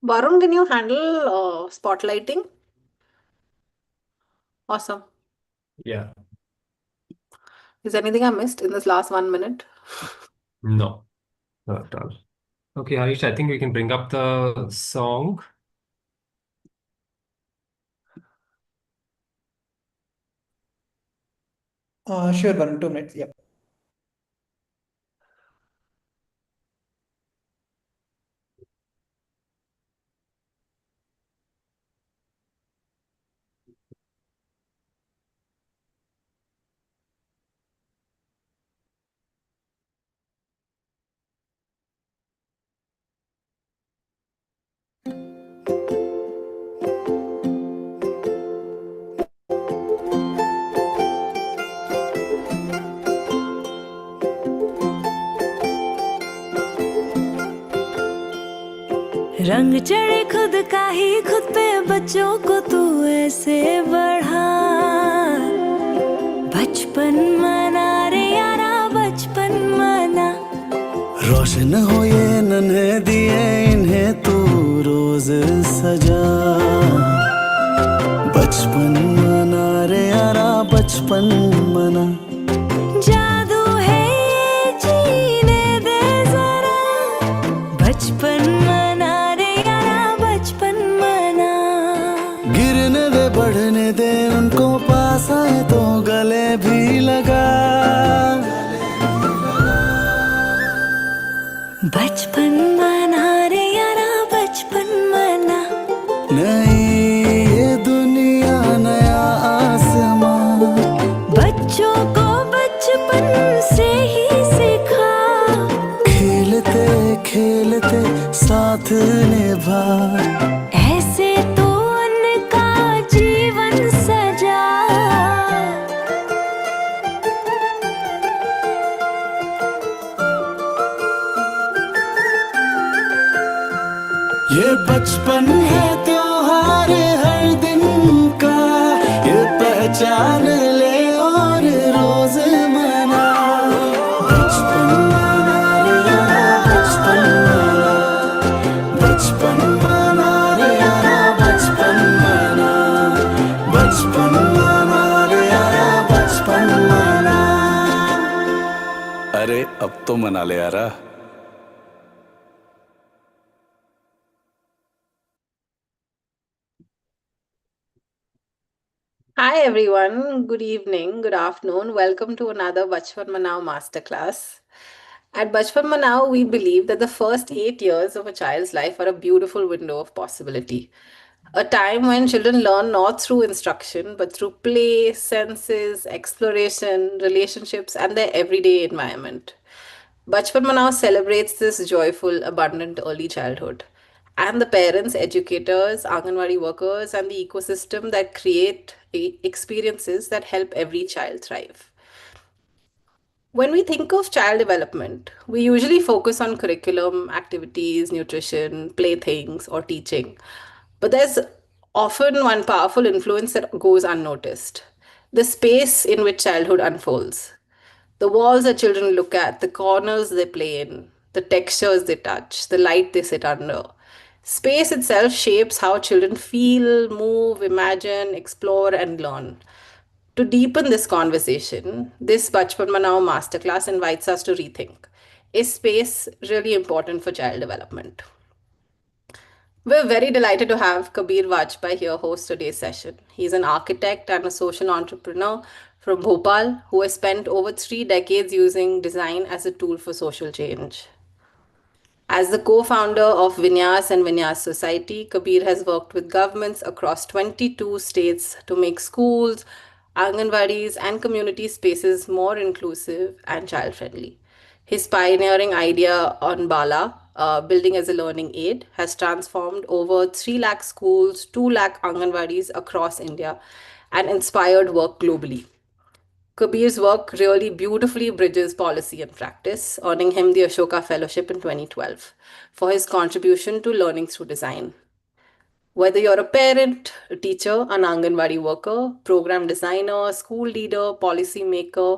Varun, can you handle spotlighting? Awesome. Yeah, Is there anything I missed in this last 1 minute? no, not at all. Okay, Harish, I think we can bring up the song. Sure, Varun, 2 minutes. Yeah. रंग चढ़े खुद का ही खुद पे बच्चों को तू ऐसे बढ़ा। बचपन मना रे यारा, बचपन मना। रोशन हो ये नन्हे दिए, इन्हें तू रोज सजा। बचपन मना रे यारा, बचपन मना। जादू है ये, जीने दे जरा। बचपन मना रे यारा, बचपन मना। गिरने दे बढ़ने दे उनको, पास आए तो गले भी लगा। बचपन मना रे यारा, बचपन मना। नई ये दुनिया, नया आसमां। बच्चों को बचपन से ही सिखा। खेलते खेलते साथ निभा। ऐसे तो उनका जीवन सजा। ये बचपन है त्योहार हर दिन का, ये पहचान ले और रोज मना। बचपन मना रे यारा, बचपन मना। बचपन मना रे यारा, बचपन मना। बचपन मना रे यारा, बचपन मना। अरे अब तो मना ले यारा। Hi everyone, good evening, good afternoon. Welcome to another Bachpan Manao Masterclass. At Bachpan Manao, we believe that the first 8 years of a child's life are a beautiful window of possibility. A time when children learn not through instruction, but through play, senses, exploration, relationships, and their everyday environment. Bachpan Manao celebrates this joyful, abundant early childhood. And the parents, educators, Anganwadi workers, and the ecosystem that create experiences that help every child thrive. When we think of child development, we usually focus on curriculum, activities, nutrition, playthings, or teaching. But there's often one powerful influence that goes unnoticed: the space in which childhood unfolds. The walls that children look at, the corners they play in, the textures they touch, the light they sit under. Space itself shapes how children feel, move, imagine, explore, and learn. To deepen this conversation, this Bachpan Manao masterclass invites us to rethink: is space really important for child development? We're very delighted to have Kabir Vajpeyi here host today's session. He's an architect and a social entrepreneur from Bhopal who has spent over 3 decades using design as a tool for social change. As the co-founder of Vinyas and Vinyas Society, Kabir has worked with governments across 22 states to make schools, Anganwadis, and community spaces more inclusive and child-friendly. His pioneering idea on Bala, building as a learning aid, has transformed over 3 lakh schools, 2 lakh Anganwadis across India, and inspired work globally. Kabir's work really beautifully bridges policy and practice, earning him the Ashoka Fellowship in 2012 for his contribution to learning through design. Whether you're a parent, a teacher, an Anganwadi worker, program designer, school leader, policy maker,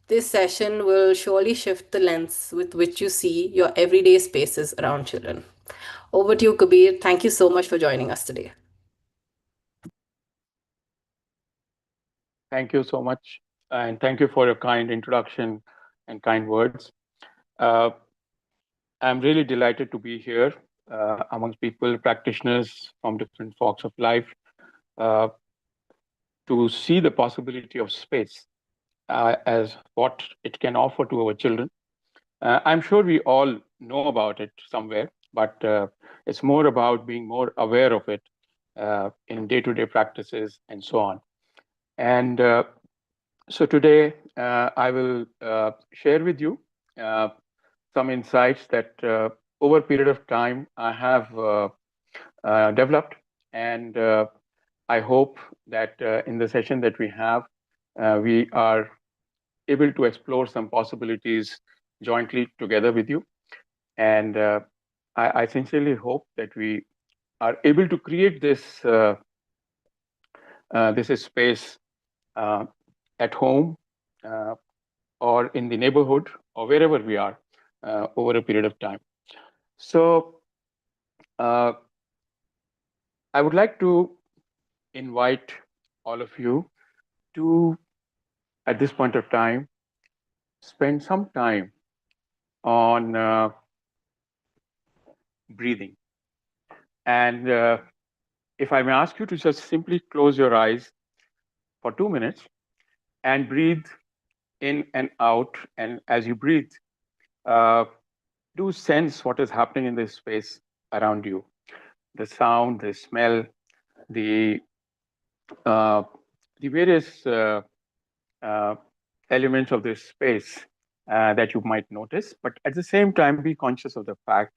this session will surely shift the lens with which you see your everyday spaces around children. Over to you, Kabir. Thank you so much for joining us today. Thank you so much. And thank you for your kind introduction and kind words. I'm really delighted to be here amongst people, practitioners from different walks of life, uh, to see the possibility of space as what it can offer to our children. I'm sure we all know about it somewhere, but it's more about being more aware of it in day-to-day practices and so on. And so today I will share with you some insights that over a period of time I have developed, and I hope that in the session that we have, we are able to explore some possibilities jointly together with you. And I sincerely hope that we are able to create this this space at home or in the neighborhood or wherever we are over a period of time. So I would like to invite all of you to, at this point of time, spend some time on breathing. And if I may ask you to just simply close your eyes for 2 minutes and breathe in and out. And as you breathe, do sense what is happening in this space around you. The sound, the smell, the various elements of this space that you might notice, but at the same time, be conscious of the fact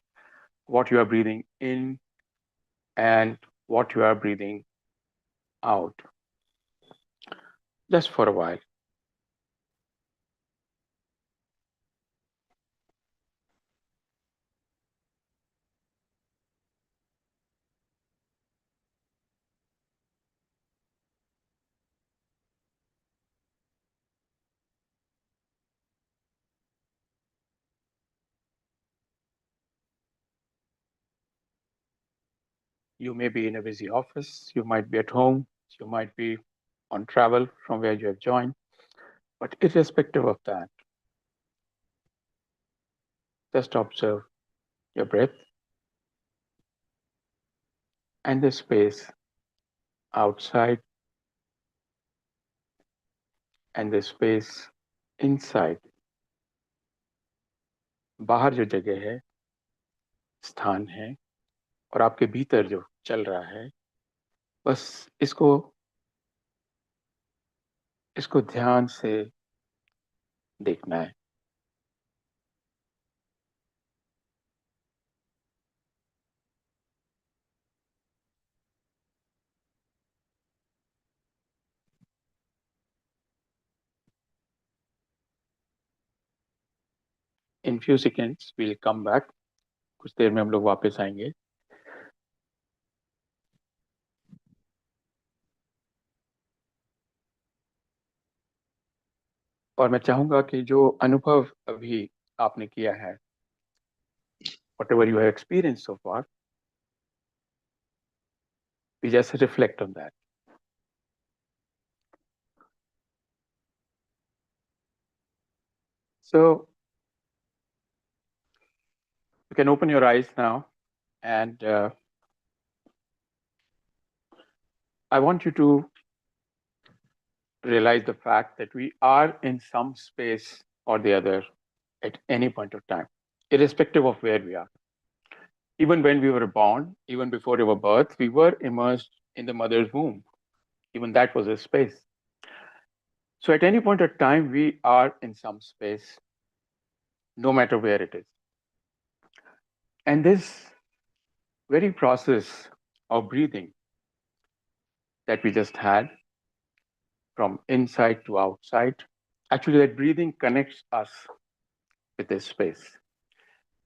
what you are breathing in and what you are breathing out, just for a while. You may be in a busy office, you might be at home, you might be on travel from where you have joined, but irrespective of that, just observe your breath and the space outside and the space inside. बाहर जो जगह है, स्थान है, और आपके भीतर जो चल रहा है, बस इसको ध्यान से देखना है. In few seconds we'll come back. कुछ देर में हम लोग वापस आएंगे. और मैं चाहूंगा कि जो अनुभव अभी आपने किया है, whatever you have experienced so far, we just reflect on that. So you can open your eyes now, and I want you to realize the fact that we are in some space or the other at any point of time, irrespective of where we are. Even when we were born, even before our birth, we were immersed in the mother's womb. Even that was a space. So at any point of time, we are in some space, no matter where it is. And this very process of breathing that we just had, from inside to outside, actually that breathing connects us with this space.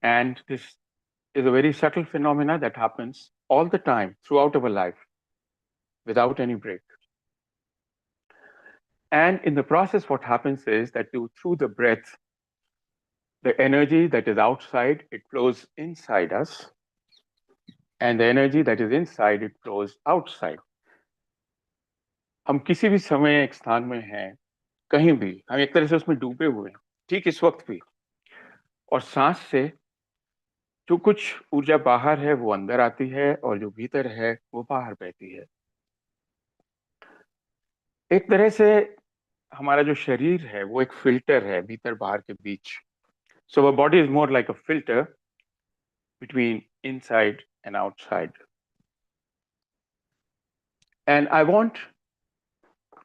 And this is a very subtle phenomena that happens all the time throughout our life without any break. And in the process, what happens is that through the breath, the energy that is outside, it flows inside us. and the energy that is inside it flows outside. हम किसी भी समय एक स्थान में हैं, कहीं भी हम एक तरह से उसमें डूबे हुए हैं, ठीक इस वक्त भी, और सांस से जो कुछ ऊर्जा बाहर है वो अंदर आती है और जो भीतर है वो बाहर बहती है। एक तरह से हमारा जो शरीर है वो एक फिल्टर है भीतर बाहर के बीच। So our body is more like a filter between inside and outside. And I want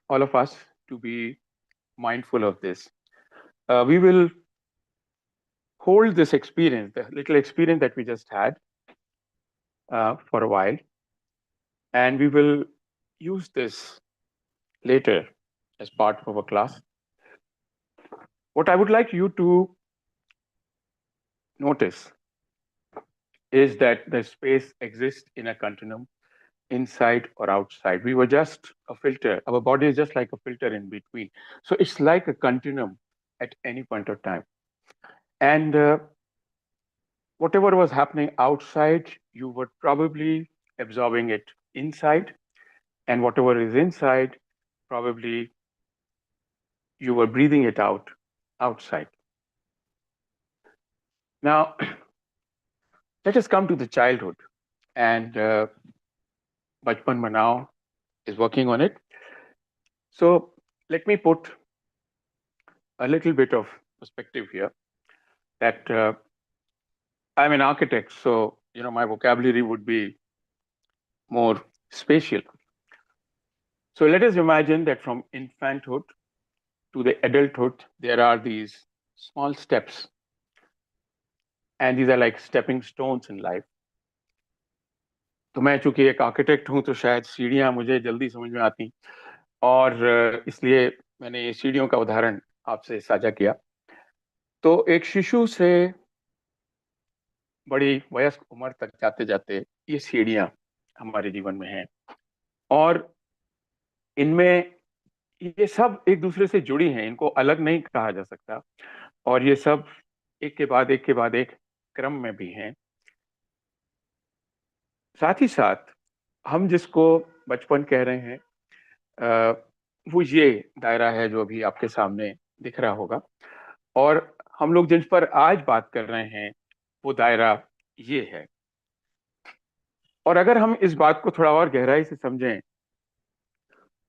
all of us to be mindful of this. We will hold this experience, the little experience that we just had, for a while, and we will use this later as part of our class. What I would like you to notice is that the space exists in a continuum, inside or outside. We were just a filter. Our body is just like a filter in between. So it's like a continuum at any point of time. And whatever was happening outside, you were probably absorbing it inside. And whatever is inside, probably you were breathing it out outside. Now, let us come to the childhood. And Bachpan Manao is working on it. So let me put a little bit of perspective here that I'm an architect, so my vocabulary would be more spatial. So let us imagine that from infanthood to the adulthood, there are these small steps, and these are like stepping stones in life. तो मैं चूंकि एक architect हूं तो शायद सीढ़ियां मुझे जल्दी समझ में आती, और इसलिए मैंने ये सीढ़ियों का उदाहरण आपसे साझा किया। तो एक शिशु से बड़ी वयस्क उम्र तक जाते जाते ये सीढ़ियां हमारे जीवन में हैं, और इनमें ये सब एक दूसरे से जुड़ी हैं, इनको अलग नहीं कहा जा सकता, और ये सब एक के बाद एक के बाद एक क्रम में भी हैं। साथ ही साथ हम जिसको बचपन कह रहे हैं, वो ये दायरा है जो अभी आपके सामने दिख रहा होगा, और हम लोग जिन पर आज बात कर रहे हैं वो दायरा ये है। और अगर हम इस बात को थोड़ा और गहराई से समझें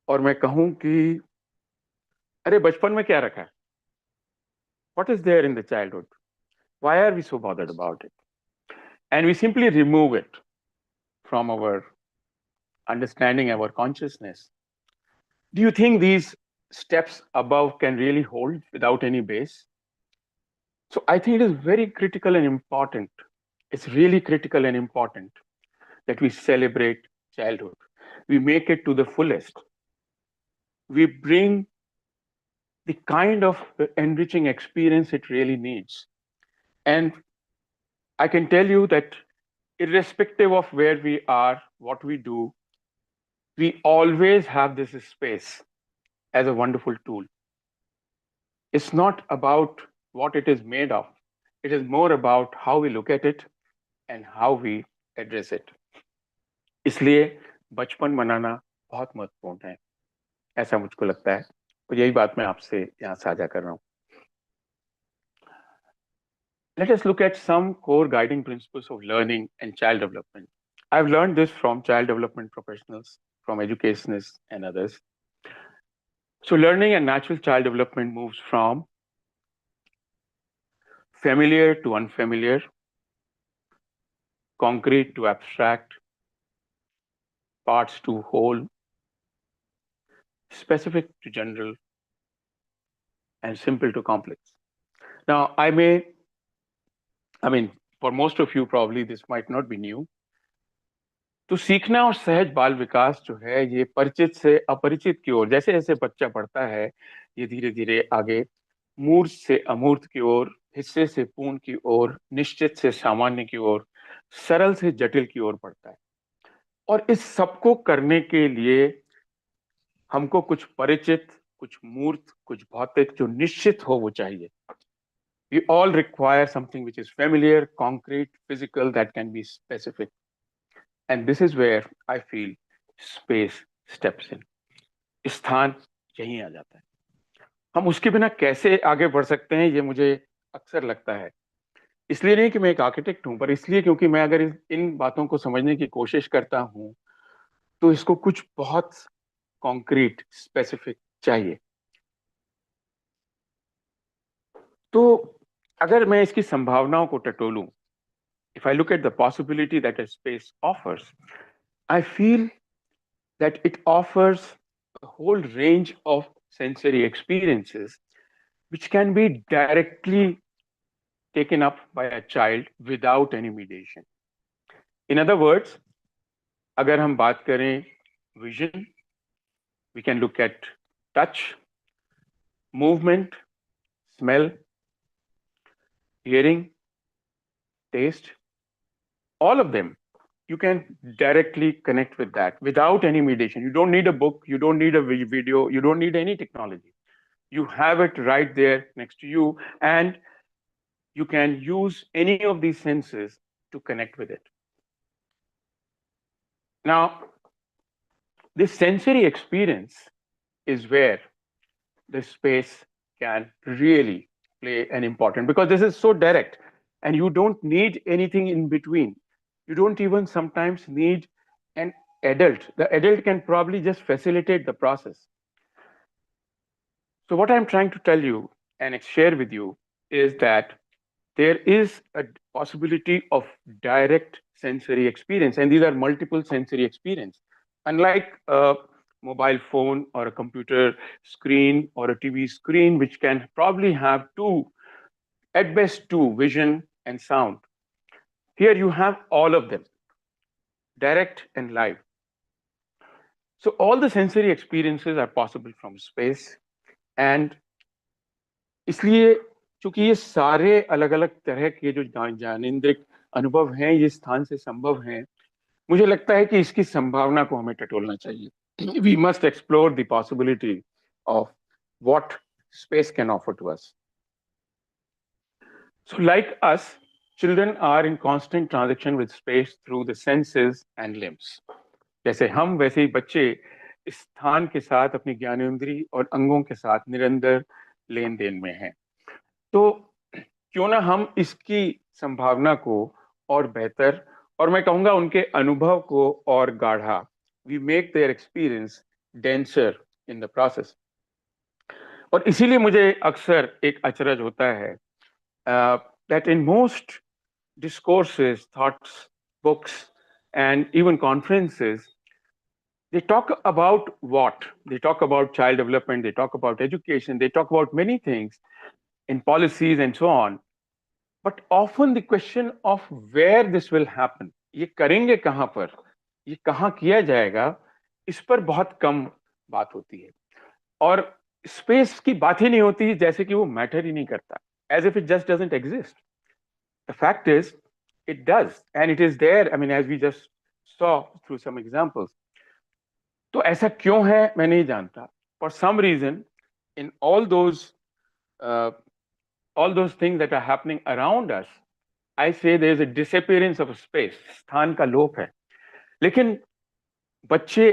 और मैं कहूं कि अरे बचपन में क्या रखा है, what is there in the childhood, why are we so bothered about it, and we simply remove it from our understanding, our consciousness, do you think these steps above can really hold without any base? So I think it is very critical and important. It's really critical and important that we celebrate childhood. We make it to the fullest. We bring the kind of enriching experience it really needs. And I can tell you that irrespective of where we are, what we do, we always have this space as a wonderful tool. It's not about what it is made of. It is more about how we look at it and how we address it. इसलिए बचपन मनाना बहुत महत्वपूर्ण है, ऐसा मुझको लगता है, और यही बात मैं आपसे यहाँ साझा कर रहा हूँ। Let us look at some core guiding principles of learning and child development. I've learned this from child development professionals, from educationists and others. So learning and natural child development moves from familiar to unfamiliar, concrete to abstract, parts to whole, specific to general, and simple to complex. Now, for most of you, probably this might not be new. तो सीखना और सहज बाल विकास जो है ये परिचित से अपरिचित की ओर, जैसे जैसे बच्चा बढ़ता है ये धीरे धीरे आगे मूर्त से अमूर्त की ओर, हिस्से से पूर्ण की ओर, निश्चित से सामान्य की ओर, सरल से जटिल की ओर बढ़ता है। और इस सबको करने के लिए हमको कुछ परिचित, कुछ मूर्त, कुछ भौतिक जो निश्चित हो वो चाहिए। We all require something which is familiar, concrete, physical, that can be specific. And this is where I feel space steps in. स्थान यहीं आ जाता है. हम उसके बिना कैसे आगे बढ़ सकते हैं, ये मुझे अक्सर लगता है. इसलिए नहीं कि मैं एक आर्किटेक्ट हूं, पर इसलिए क्योंकि मैं अगर इन बातों को समझने की कोशिश करता हूं तो इसको कुछ बहुत कॉन्क्रीट स्पेसिफिक चाहिए. तो अगर मैं इसकी संभावनाओं को टटोलूं, if I look at the possibility that a space offers, I feel that it offers a whole range of sensory experiences which can be directly taken up by a child without any mediation. In other words, अगर हम बात करें vision, we can look at touch, movement, smell, hearing, taste, all of them. You can directly connect with that without any mediation. You don't need a book, you don't need a video, you don't need any technology. You have it right there next to you, and you can use any of these senses to connect with it. Now, this sensory experience is where the space can really play an important, because this is so direct and you don't need anything in between. You don't even sometimes need an adult. The adult can probably just facilitate the process. So what I'm trying to tell you and share with you is that there is a possibility of direct sensory experience, and these are multiple sensory experience. Unlike a mobile phone or a computer screen or a TV screen, which can probably have at best two, vision and sound. Here you have all of them, direct and live. So all the sensory experiences are possible from space, and इसलिए चूंकि ये सारे अलग अलग तरह के जो ज्ञानेंद्रिक अनुभव हैं ये स्थान से संभव हैं, मुझे लगता है कि इसकी संभावना को हमें टटोलना चाहिए. We must explore the possibility of what space can offer to us. So like us, children are in constant transaction with space through the senses and limbs. जैसे हम वैसे ही बच्चे स्थान के साथ अपनी ज्ञानेंद्रिय और अंगों के साथ निरंतर लेन देन में हैं. तो क्यों ना हम इसकी संभावना को और बेहतर, और मैं कहूँगा उनके अनुभव को और गाढ़ा, we make their experience denser in the process. और इसीलिए मुझे अक्सर एक अचरज होता है that in most discourses, thoughts, books, and even conferences, they talk about what? They talk about child development, they talk about education, they talk about many things in policies and so on. But often the question of where this will happen, ये करेंगे कहाँ पर, ये कहाँ किया जाएगा, इस पर बहुत कम बात होती है. और स्पेस की बात ही नहीं होती, जैसे कि वो मैटर ही नहीं करता, as if it just doesn't exist. The fact is, it does, and it is there. I mean, as we just saw through some examples. तो ऐसा क्यों है मैं नहीं जानता. For some reason, in all those things that are happening around us, I say there is a disappearance of space. स्थान का लोप है. लेकिन बच्चे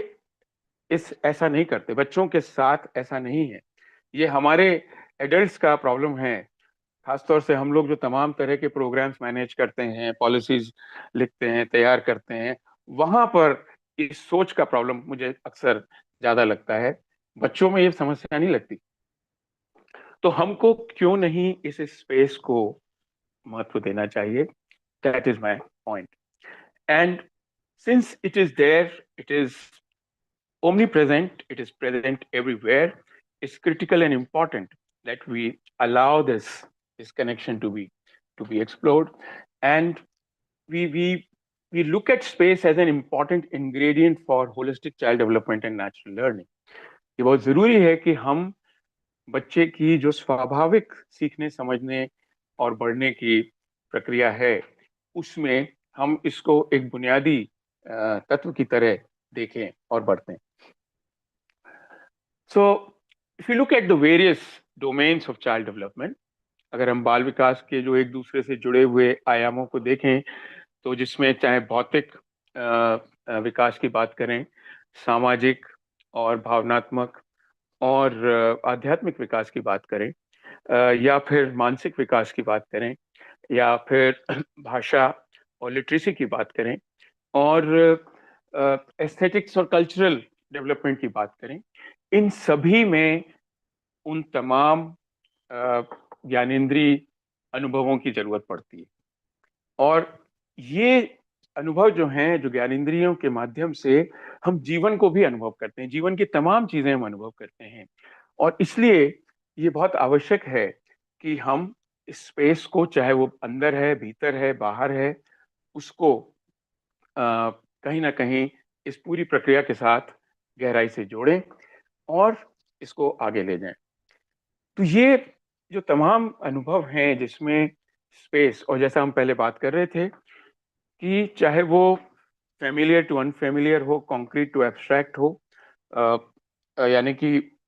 ऐसा नहीं करते. बच्चों के साथ ऐसा नहीं है. ये हमारे एडल्ट्स का प्रॉब्लम है. खासतौर से हम लोग जो तमाम तरह के प्रोग्राम्स मैनेज करते हैं, पॉलिसीज लिखते हैं, तैयार करते हैं, वहां पर इस सोच का प्रॉब्लम मुझे अक्सर ज्यादा लगता है. बच्चों में ये समस्या नहीं लगती. तो हमको क्यों नहीं इस स्पेस को महत्व देना चाहिए? That is my point. And since it is there, it is omnipresent, it is present everywhere, it's critical and important that we allow this connection to be explored, and we look at space as an important ingredient for holistic child development and natural learning. ये बहुत जरूरी है कि हम बच्चे की जो स्वाभाविक सीखने, समझने और बढ़ने की प्रक्रिया है, उसमें हम इसको एक बुनियादी तत्व की तरह देखें और बढ़ते. So if you look at the various domains of child development, अगर हम बाल विकास के जो एक दूसरे से जुड़े हुए आयामों को देखें, तो जिसमें चाहे भौतिक विकास की बात करें, सामाजिक और भावनात्मक और आध्यात्मिक विकास की बात करें, या फिर मानसिक विकास की बात करें, या फिर भाषा और लिटरेसी की बात करें, और एस्थेटिक्स और कल्चरल डेवलपमेंट की बात करें, इन सभी में उन तमाम ज्ञानेंद्रिय अनुभवों की जरूरत पड़ती है। और ये अनुभव जो हैं, जो ज्ञानेंद्रियों के माध्यम से हम जीवन को भी अनुभव करते हैं, जीवन की तमाम चीजें हम अनुभव करते हैं। और इसलिए ये बहुत आवश्यक है कि हम इस स्पेस को, चाहे वो अंदर है, भीतर है, बाहर है, उसको कहीं ना कहीं इस पूरी प्रक्रिया के साथ गहराई से जोड़ें और इसको आगे ले जाएं। तो ये जो तमाम अनुभव हैं जिसमें स्पेस, और जैसा हम पहले बात कर रहे थे कि चाहे वो फेमिलियर टू अनफेमिलियर हो, कॉन्क्रीट टू एब्स्ट्रैक्ट हो, यानी कि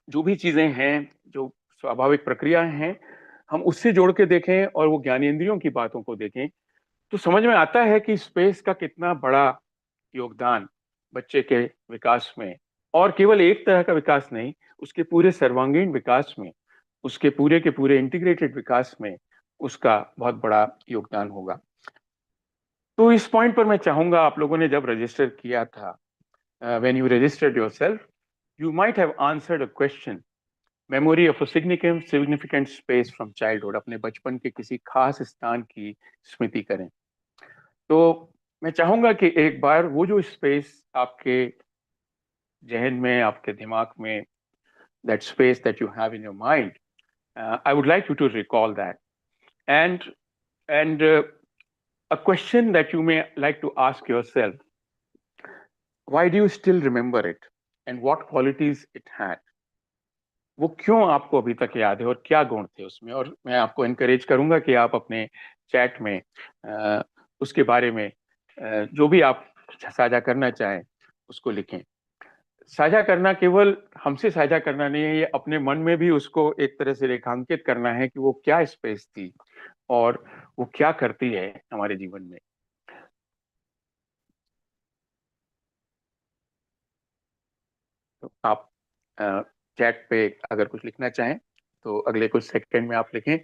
जो भी चीजें हैं, जो स्वाभाविक प्रक्रियाएं हैं, हम उससे जोड़ के देखें और वो ज्ञानेंद्रियों की बातों को देखें, तो समझ में आता है कि स्पेस का कितना बड़ा योगदान बच्चे के विकास में, और केवल एक तरह का विकास नहीं, उसके पूरे सर्वांगीण विकास में, उसके पूरे के पूरे इंटीग्रेटेड विकास में उसका बहुत बड़ा योगदान होगा। तो इस पॉइंट पर मैं चाहूंगा, आप लोगों ने जब रजिस्टर किया था, when you registered yourself, you might have answered a question, memory of a significant space from childhood, अपने बचपन के किसी खास स्थान की स्मृति करें। तो मैं चाहूंगा कि एक बार वो जो स्पेस आपके जहन में, आपके दिमाग में, that space that you have in your mind, I would like you to recall that, and a question that you may like to ask yourself: why do you still remember it, and what qualities it had? वो क्यों आपको अभी तक याद है और क्या गुण थे उसमें? और मैं आपको एनकरेज करूंगा कि आप अपने चैट में उसके बारे में जो भी आप साझा करना चाहें उसको लिखें। साझा करना केवल हमसे साझा करना नहीं है, ये अपने मन में भी उसको एक तरह से रेखांकित करना है कि वो क्या स्पेस थी और वो क्या करती है हमारे जीवन में। तो आप चैट पे अगर कुछ लिखना चाहें तो अगले कुछ सेकंड में आप लिखें।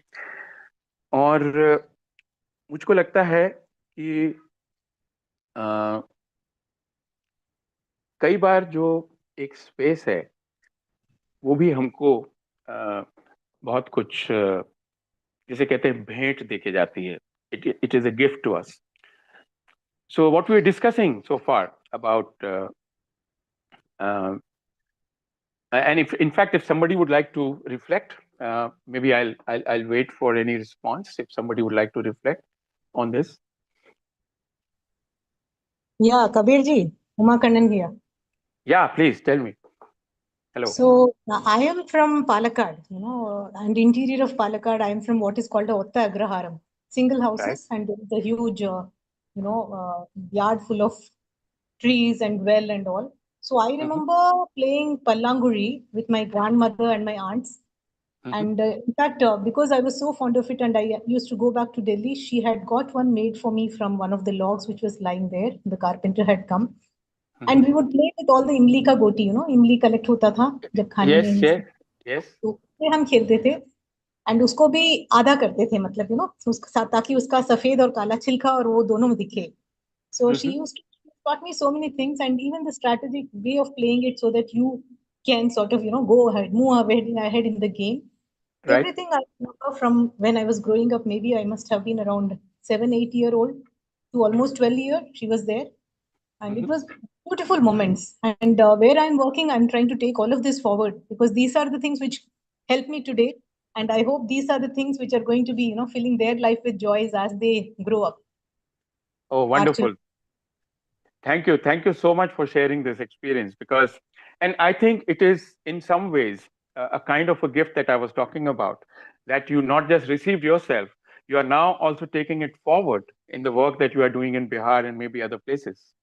और मुझको लगता है कि कई बार जो एक स्पेस है वो भी हमको बहुत कुछ, जिसे कहते हैं, भेंट देके जाती है। It is a gift to us. So what we are discussing so far about, and if in fact if somebody would like to reflect, maybe I'll wait for any response if somebody would like to reflect on this. Yeah, Kabir ji, Uma Kannan here. Yeah, please tell me. Hello. So I am from Palakkad, and interior of Palakkad, I am from what is called a Otta Agraharam, single houses, Right. and there is a huge, yard full of trees and well and all. So I remember playing Pallanguri with my grandmother and my aunts. And in fact, because I was so fond of it and I used to go back to Delhi, she had got one made for me from one of the logs which was lying there. The carpenter had come. And we would play with all the इमली का गोटी, इमली collect होता था जब खाने में। Yes. तो उससे हम खेलते थे एंड उसको भी आधा करते थे, मतलब उसके साथ, ताकि उसका सफेद और काला छिलका और वो दोनों दिखे। So she used to taught me so many things, and even the strategic way of playing it so that you can sort of go ahead, move ahead in the game. Right. Everything I remember from when I was growing up, maybe I must have been around 7-8 year old to almost 12 years. She was there. And it was beautiful moments. And where I'm working, I'm trying to take all of this forward because these are the things which help me today. And I hope these are the things which are going to be, filling their life with joys as they grow up. Oh, wonderful. Thank you. Thank you so much for sharing this experience, because, and I think it is in some ways a kind of a gift that I was talking about, that you not just received yourself, you are now also taking it forward in the work that you are doing in Bihar and maybe other places.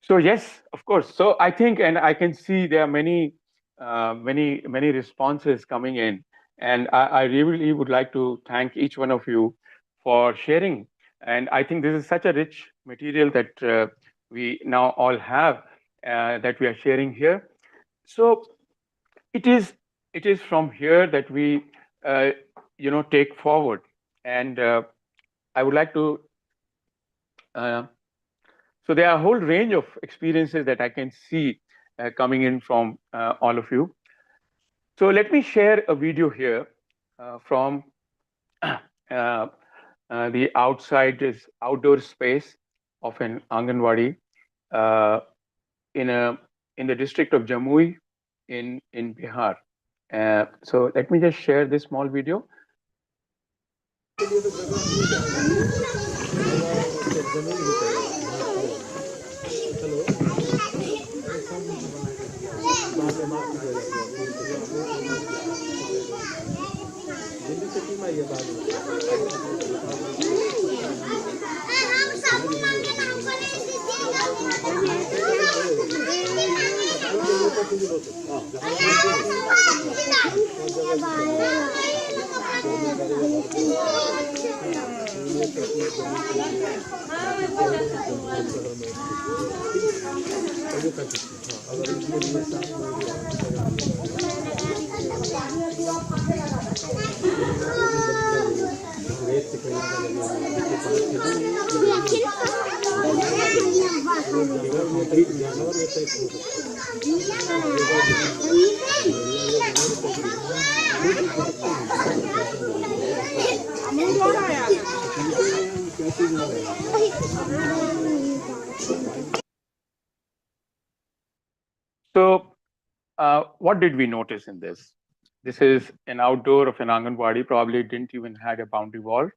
So yes, of course. So I think, and I can see there are many responses coming in, and I really would like to thank each one of you for sharing And I think this is such a rich material that we now all have that we are sharing here. So it is from here that we take forward. And I would like to so there are a whole range of experiences that I can see coming in from all of you. So let me share a video here from the outdoor space of an Anganwadi in the district of Jamui in Bihar. So let me just share this small video. So what did we notice in this? This is an outdoor of an Anganwadi, probably didn't even had a boundary wall,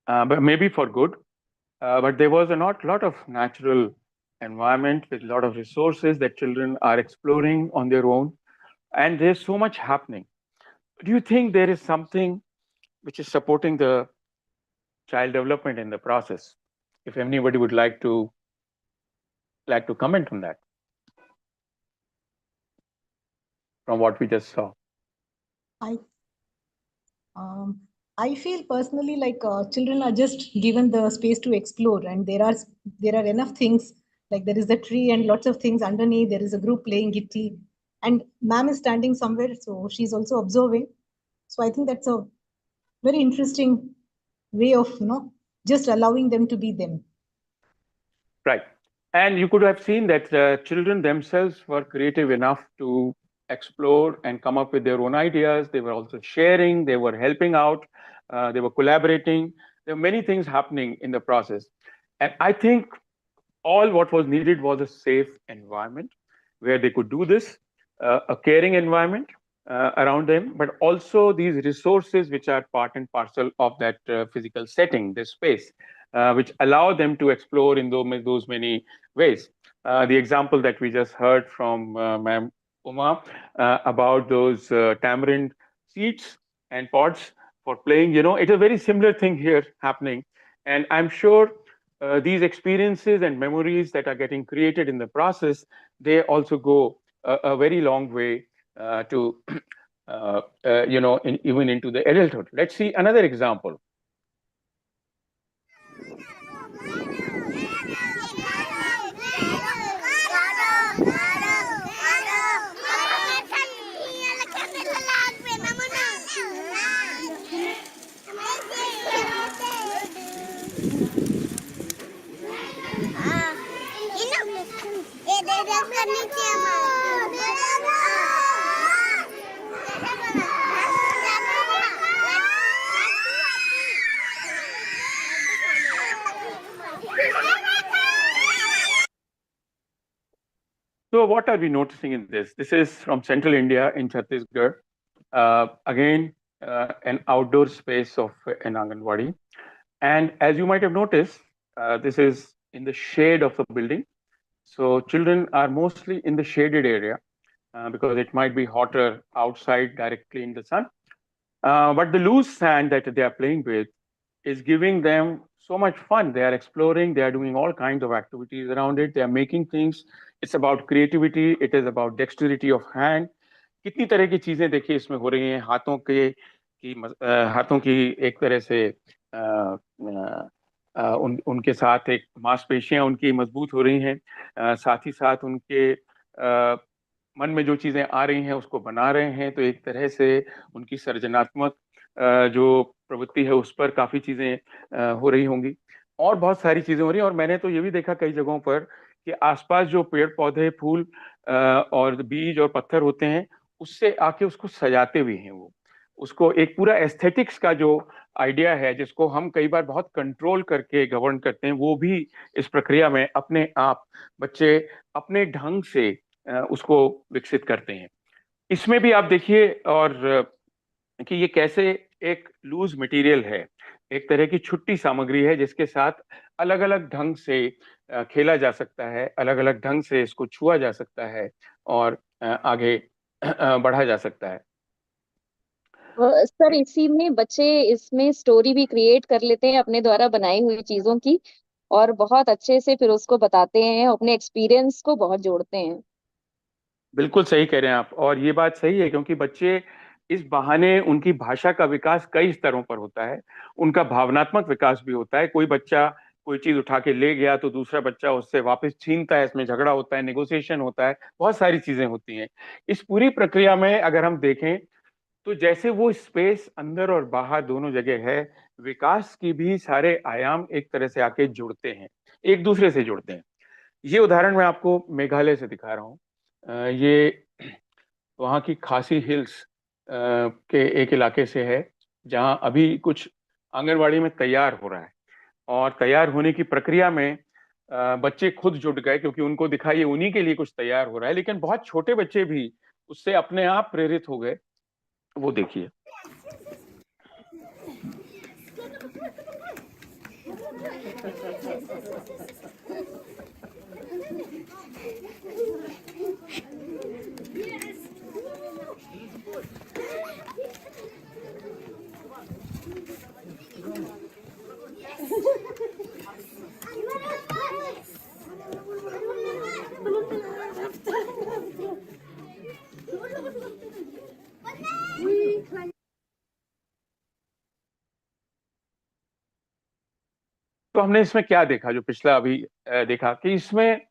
but maybe for good. But there was a lot of natural environment with a lot of resources that children are exploring on their own. And there's so much happening. Do you think there is something which is supporting the child development in the process? If anybody would like to comment on that from what we just saw. I feel personally like children are just given the space to explore, and there are enough things, like there is the tree and lots of things underneath. There is a group playing gitti, and ma'am is standing somewhere, so she's also observing. So I think that's a very interesting way of just allowing them to be them. Right. And you could have seen that children themselves were creative enough to explore and come up with their own ideas. They were also sharing, they were helping out, they were collaborating. There were many things happening in the process. And I think all what was needed was a safe environment where they could do this, a caring environment around them, but also these resources which are part and parcel of that physical setting, this space, which allow them to explore in those many ways. The example that we just heard from Ma'am Uma about those tamarind seeds and pods for playing, it's a very similar thing here happening. And I'm sure these experiences and memories that are getting created in the process, they also go a very long way to, even into the adulthood. Let's see another example. So what are we noticing in this? This is from central India in Chhattisgarh. Again, an outdoor space of an Anganwadi. And as you might have noticed, this is in the shade of the building. So children are mostly in the shaded area because it might be hotter outside directly in the sun. But the loose sand that they are playing with is giving them so much fun. They are exploring, they are doing all kinds of activities around it. They are making things. It's about creativity. It is about dexterity of hand. कितनी तरह की चीजें देखिए इसमें हो रही हैं, हाथों की एक तरह से उनके साथ एक मांसपेशियां उनकी मजबूत हो रही हैं, साथ ही साथ उनके मन में जो चीजें आ रही हैं उसको बना रहे हैं, तो एक तरह से उनकी सृजनात्मक जो प्रवृत्ति है उस पर काफी चीजें हो रही होंगी, और बहुत सारी चीजें हो रही हैं। और मैंने तो ये भी देखा कई जगहों पर कि आसपास जो पेड़ पौधे, फूल और बीज और पत्थर होते हैं, उससे आके उसको सजाते भी हैं। वो उसको एक पूरा एस्थेटिक्स का जो आइडिया है, जिसको हम कई बार बहुत कंट्रोल करके गवर्न करते हैं, वो भी इस प्रक्रिया में अपने आप बच्चे अपने ढंग से उसको विकसित करते हैं। इसमें भी आप देखिए और कि ये कैसे एक लूज मटेरियल है, एक तरह की छुट्टी सामग्री है, जिसके साथ अलग अलग ढंग से खेला जा सकता है, अलग अलग ढंग से इसको छुआ जा सकता है और आगे बढ़ा जा सकता है। सर इसी में बच्चे इसमें स्टोरी भी क्रिएट कर लेते हैं अपने द्वारा बनाई हुई चीजों की, और बहुत अच्छे से फिर उसको बताते हैं, अपने एक्सपीरियंस को बहुत जोड़ते हैं। बिल्कुल सही कह रहे हैं आप, और ये बात सही है क्योंकि बच्चे इस बहाने, उनकी भाषा का विकास कई स्तरों पर होता है, उनका भावनात्मक विकास भी होता है। कोई बच्चा कोई चीज उठा के ले गया तो दूसरा बच्चा उससे वापस छीनता है, इसमें झगड़ा होता है, नेगोशिएशन होता है, बहुत सारी चीजें होती हैं। इस पूरी प्रक्रिया में अगर हम देखें तो जैसे वो स्पेस अंदर और बाहर दोनों जगह है, विकास की भी सारे आयाम एक तरह से आके जुड़ते हैं, एक दूसरे से जुड़ते हैं। ये उदाहरण मैं आपको मेघालय से दिखा रहा हूँ। ये वहाँ की खासी हिल्स के एक इलाके से है, जहाँ अभी कुछ आंगनवाड़ी में तैयार हो रहा है, और तैयार होने की प्रक्रिया में बच्चे खुद जुट गए क्योंकि उनको दिखा ये उन्हीं के लिए कुछ तैयार हो रहा है, लेकिन बहुत छोटे बच्चे भी उससे अपने आप प्रेरित हो गए। वो देखिए। तो हमने इसमें क्या देखा, जो पिछला अभी देखा कि इसमें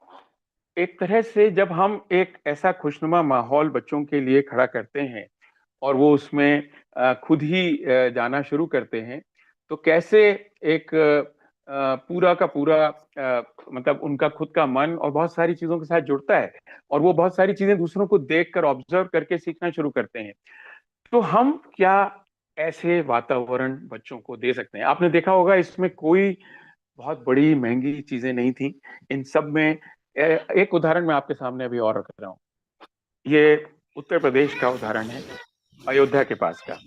एक तरह से जब हम एक ऐसा खुशनुमा माहौल बच्चों के लिए खड़ा करते हैं और वो उसमें खुद ही जाना शुरू करते हैं, तो कैसे एक पूरा का पूरा मतलब उनका खुद का मन और बहुत सारी चीजों के साथ जुड़ता है, और वो बहुत सारी चीजें दूसरों को देखकर, ऑब्जर्व करके सीखना शुरू करते हैं। तो हम क्या ऐसे वातावरण बच्चों को दे सकते हैं? आपने देखा होगा इसमें कोई बहुत बड़ी महंगी चीजें नहीं थी इन सब में। एक उदाहरण मैं आपके सामने अभी और रख रहा हूँ। ये उत्तर प्रदेश का उदाहरण है, अयोध्या के पास का।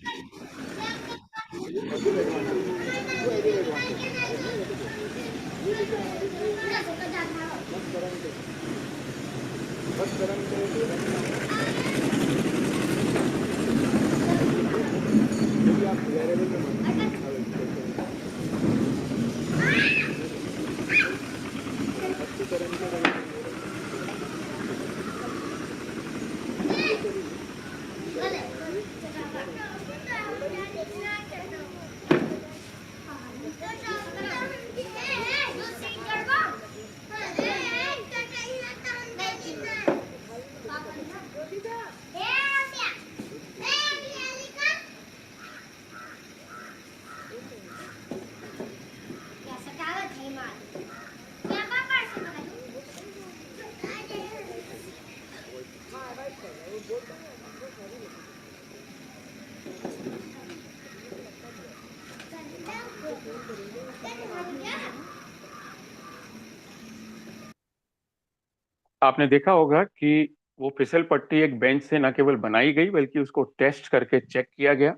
आपने देखा होगा कि वो फिसल पट्टी एक बेंच से न केवल बनाई गई बल्कि उसको टेस्ट करके चेक किया गया।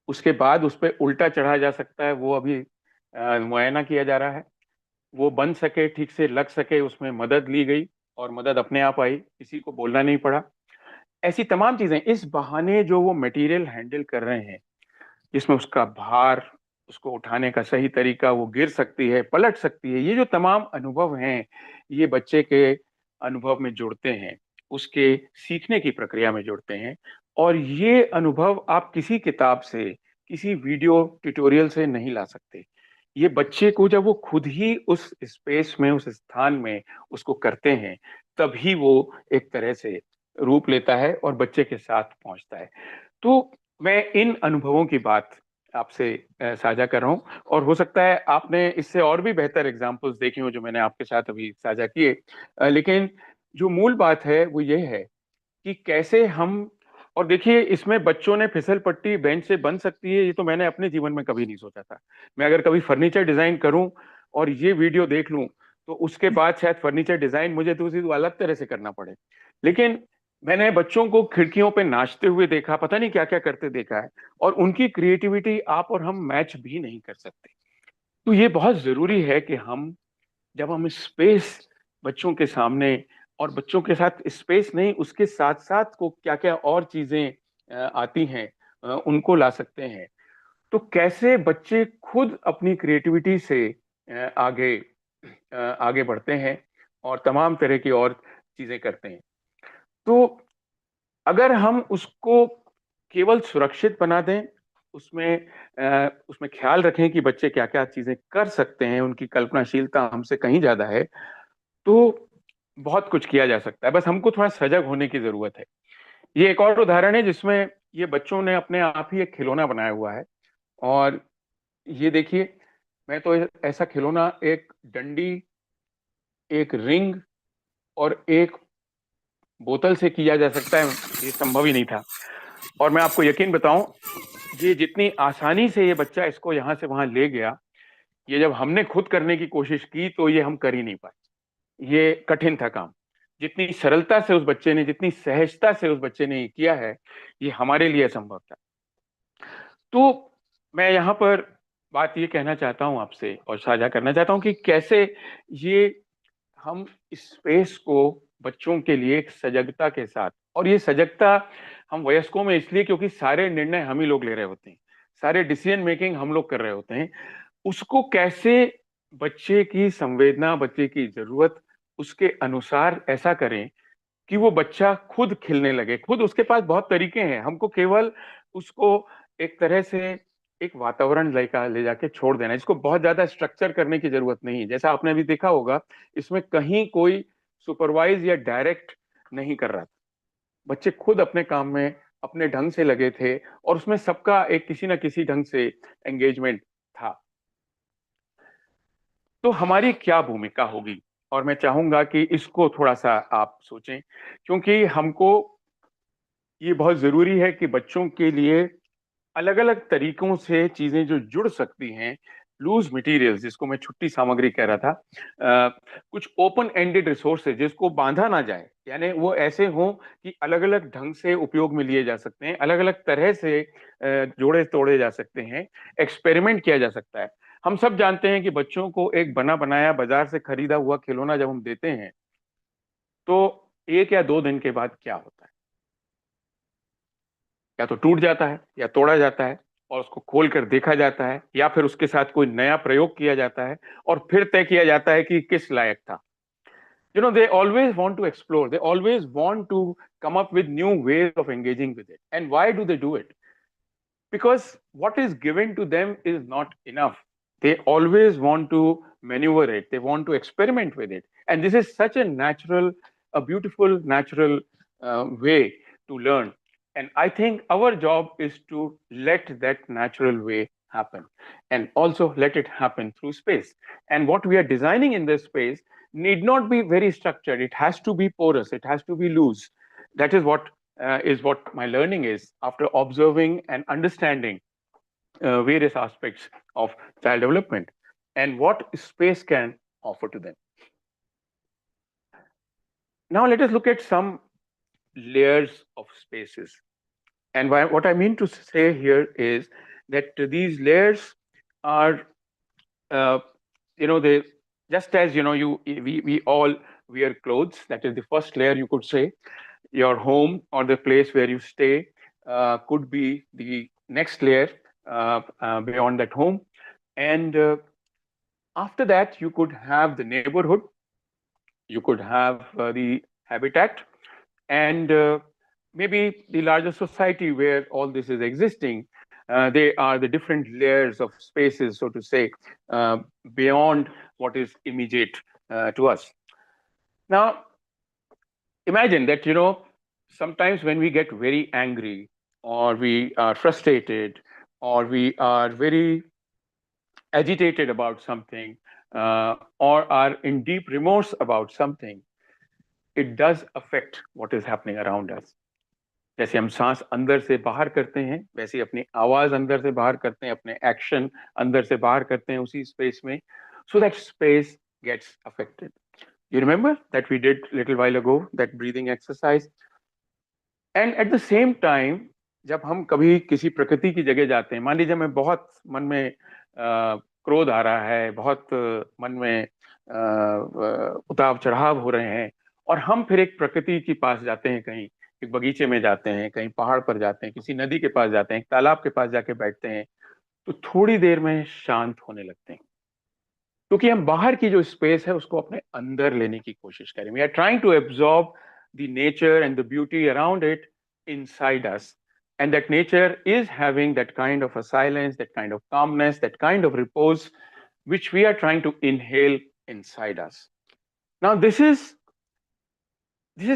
उसके बाद उस पर उल्टा चढ़ा जा सकता है, वो अभी मुआयना किया जा रहा है। वो बन सके, ठीक से लग सके, उसमें मदद ली गई और मदद अपने आप आई, किसी को बोलना नहीं पड़ा। ऐसी तमाम चीजें इस बहाने जो वो मटेरियल हैंडल कर रहे हैं, जिसमें उसका भार, उसको उठाने का सही तरीका, वो गिर सकती है, पलट सकती है, ये जो तमाम अनुभव हैं, ये बच्चे के अनुभव में जुड़ते हैं, उसके सीखने की प्रक्रिया में जुड़ते हैं। और ये अनुभव आप किसी किताब से, किसी वीडियो ट्यूटोरियल से नहीं ला सकते। ये बच्चे को जब वो खुद ही उस स्पेस में, उस स्थान में उसको करते हैं, तभी वो एक तरह से रूप लेता है और बच्चे के साथ पहुंचता है। तो मैं इन अनुभवों की बात आपसे साझा कर रहा हूँ, और हो सकता है आपने इससे और भी बेहतर एग्जाम्पल्स देखे हो जो मैंने आपके साथ अभी साझा किए, लेकिन जो मूल बात है वो ये है कि कैसे हम, और देखिए इसमें बच्चों ने फिसल पट्टी बेंच से बन सकती है, ये तो मैंने अपने जीवन में कभी नहीं सोचा था। मैं अगर कभी फर्नीचर डिजाइन करूं और ये वीडियो देख लूं, तो उसके बाद शायद फर्नीचर डिजाइन मुझे तो उसी अलग तरह से करना पड़े। लेकिन मैंने बच्चों को खिड़कियों पे नाचते हुए देखा, पता नहीं क्या क्या करते देखा है, और उनकी क्रिएटिविटी आप और हम मैच भी नहीं कर सकते। तो ये बहुत जरूरी है कि हम, जब हम स्पेस बच्चों के सामने, और बच्चों के साथ स्पेस नहीं, उसके साथ साथ को क्या क्या और चीजें आती हैं, उनको ला सकते हैं। तो कैसे बच्चे खुद अपनी क्रिएटिविटी से आगे आगे बढ़ते हैं और तमाम तरह की और चीजें करते हैं। तो अगर हम उसको केवल सुरक्षित बना दें, उसमें उसमें ख्याल रखें कि बच्चे क्या क्या चीजें कर सकते हैं, उनकी कल्पनाशीलता हमसे कहीं ज्यादा है, तो बहुत कुछ किया जा सकता है। बस हमको थोड़ा सजग होने की जरूरत है। ये एक और उदाहरण है जिसमें ये बच्चों ने अपने आप ही एक खिलौना बनाया हुआ है, और ये देखिए, मैं तो ऐसा खिलौना एक डंडी, एक रिंग और एक बोतल से किया जा सकता है, ये संभव ही नहीं था। और मैं आपको यकीन बताऊं, ये जितनी आसानी से ये बच्चा इसको यहां से वहां ले गया, ये जब हमने खुद करने की कोशिश की तो ये हम कर ही नहीं पाए। ये कठिन था काम। जितनी सरलता से उस बच्चे ने, जितनी सहजता से उस बच्चे ने किया है, ये हमारे लिए असंभव था। तो मैं यहाँ पर बात ये कहना चाहता हूँ आपसे और साझा करना चाहता हूँ कि कैसे ये हम स्पेस को बच्चों के लिए एक सजगता के साथ, और ये सजगता हम वयस्कों में इसलिए क्योंकि सारे निर्णय हम ही लोग ले रहे होते हैं, सारे डिसीजन मेकिंग हम लोग कर रहे होते हैं, उसको कैसे बच्चे की संवेदना, बच्चे की जरूरत, उसके अनुसार ऐसा करें कि वो बच्चा खुद खिलने लगे। खुद, उसके पास बहुत तरीके हैं, हमको केवल उसको एक तरह से एक वातावरण ले जाके छोड़ देना है, इसको बहुत ज्यादा स्ट्रक्चर करने की जरूरत नहीं है। जैसा आपने अभी देखा होगा, इसमें कहीं कोई सुपरवाइज या डायरेक्ट नहीं कर रहा था, बच्चे खुद अपने काम में अपने ढंग से लगे थे, और उसमें सबका एक किसी ना किसी ढंग से एंगेजमेंट था। तो हमारी क्या भूमिका होगी, और मैं चाहूंगा कि इसको थोड़ा सा आप सोचें, क्योंकि हमको ये बहुत जरूरी है कि बच्चों के लिए अलग अलग तरीकों से चीजें जो जुड़ सकती हैं, लूज मटेरियल्स जिसको मैं छुट्टी सामग्री कह रहा था, कुछ ओपन एंडेड रिसोर्सेज जिसको बांधा ना जाए, यानी वो ऐसे हों कि अलग अलग ढंग से उपयोग में लिए जा सकते हैं, अलग अलग तरह से जोड़े तोड़े जा सकते हैं, एक्सपेरिमेंट किया जा सकता है। हम सब जानते हैं कि बच्चों को एक बना बनाया बाजार से खरीदा हुआ खिलौना जब हम देते हैं, तो 1 या 2 दिन के बाद क्या होता है, या तो टूट जाता है या तोड़ा जाता है, और उसको खोल कर देखा जाता है, या फिर उसके साथ कोई नया प्रयोग किया जाता है, और फिर तय किया जाता है कि किस लायक था। They always want to explore, they always want to come up with new ways of engaging with it. And why do they do it? Because what is given to them is not enough. They always want to maneuver it, they want to experiment with it. And this is such a natural, a beautiful, natural way to learn. And I think our job is to let that natural way happen, and also let it happen through space. And what we are designing in this space need not be very structured. It has to be porous, it has to be loose. That is what my learning is after observing and understanding various aspects of child development and what space can offer to them. Now let us look at some layers of spaces. And what I mean to say here is that these layers are, they, just as we all wear clothes. That is the first layer, you could say. Your home or the place where you stay could be the next layer beyond that home. And after that, you could have the neighborhood, you could have the habitat, and maybe the larger society where all this is existing. They are the different layers of spaces, so to say, beyond what is immediate to us. Now, imagine that, sometimes when we get very angry, or we are frustrated, or we are very agitated about something, or are in deep remorse about something, it does affect what is happening around us. जैसे हम सांस अंदर से बाहर करते हैं, वैसे अपनी आवाज अंदर से बाहर करते हैं, अपने एक्शन अंदर से बाहर करते हैं उसी स्पेस में, so that space gets affected. You remember that we did a little while ago that breathing exercise? And at the same time, जब हम कभी किसी प्रकृति की जगह जाते हैं, मान लीजिए मैं बहुत मन में क्रोध आ रहा है, बहुत मन में उतार चढ़ाव हो रहे हैं, और हम फिर एक प्रकृति के पास जाते हैं, कहीं एक बगीचे में जाते हैं, कहीं पहाड़ पर जाते हैं, किसी नदी के पास जाते हैं, एक तालाब के पास जाके बैठते हैं, तो थोड़ी देर में शांत होने लगते हैं, क्योंकि हम बाहर की जो स्पेस है उसको अपने अंदर लेने की कोशिश करें. We are trying to absorb the nature and the beauty around it inside us, and that nature is having that kind of a silence, that kind of calmness, that kind of repose, which we are trying to inhale inside us. Now this is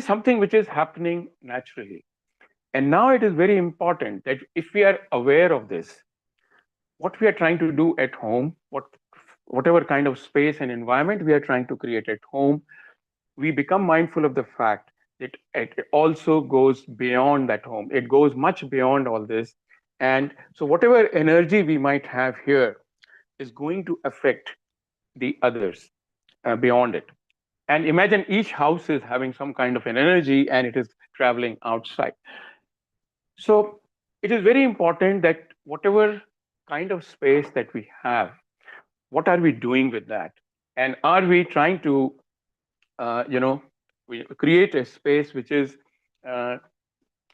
something which is happening naturally, and now it is very important that if we are aware of this, what we are trying to do at home, whatever kind of space and environment we are trying to create at home, we become mindful of the fact that it also goes beyond that home. It goes much beyond all this. And so whatever energy we might have here is going to affect the others beyond it. And imagine each house is having some kind of an energy, and it is traveling outside. So it is very important that whatever kind of space that we have, what are we doing with that? And are we trying to, we create a space which is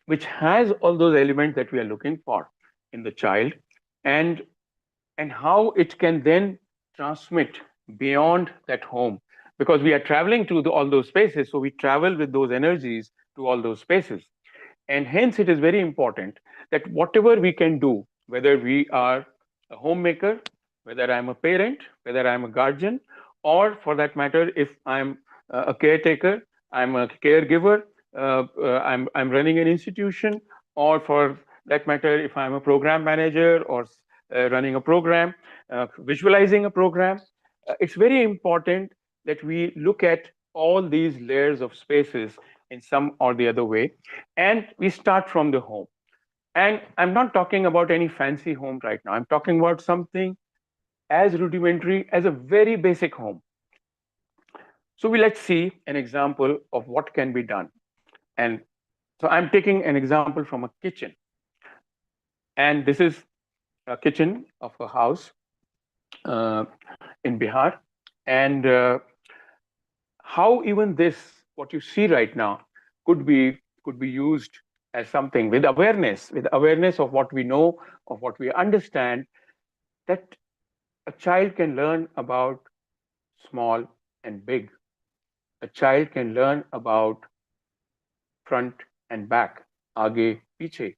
which has all those elements that we are looking for in the child, and how it can then transmit beyond that home, because we are traveling to all those spaces, so we travel with those energies to all those spaces. And hence it is very important that whatever we can do, whether we are a homemaker, whether I'm a parent, whether I'm a guardian, or for that matter, if I'm a caretaker, I'm a caregiver, I'm running an institution, or for that matter, if I'm a program manager or running a program, visualizing a program, it's very important that we look at all these layers of spaces in some or the other way, and we start from the home. And I'm not talking about any fancy home right now. I'm talking about something as rudimentary as a very basic home. So let's see an example of what can be done. And so I'm taking an example from a kitchen. And this is a kitchen of a house in Bihar. And how even this, what you see right now, could be used as something with awareness of what we know, of what we understand, that a child can learn about small and big. A child can learn about front and back, आगे पीछे,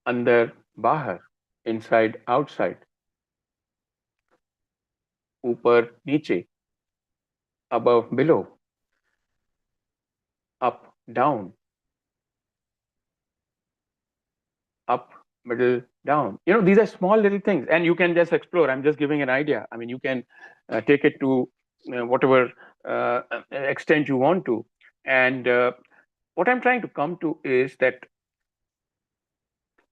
अंदर बाहर, inside outside, ऊपर नीचे, above below, up down, up middle down. These are small little things, and you can just explore. I'm just giving an idea. I mean, you can take it to whatever extent you want to. And what I'm trying to come to is that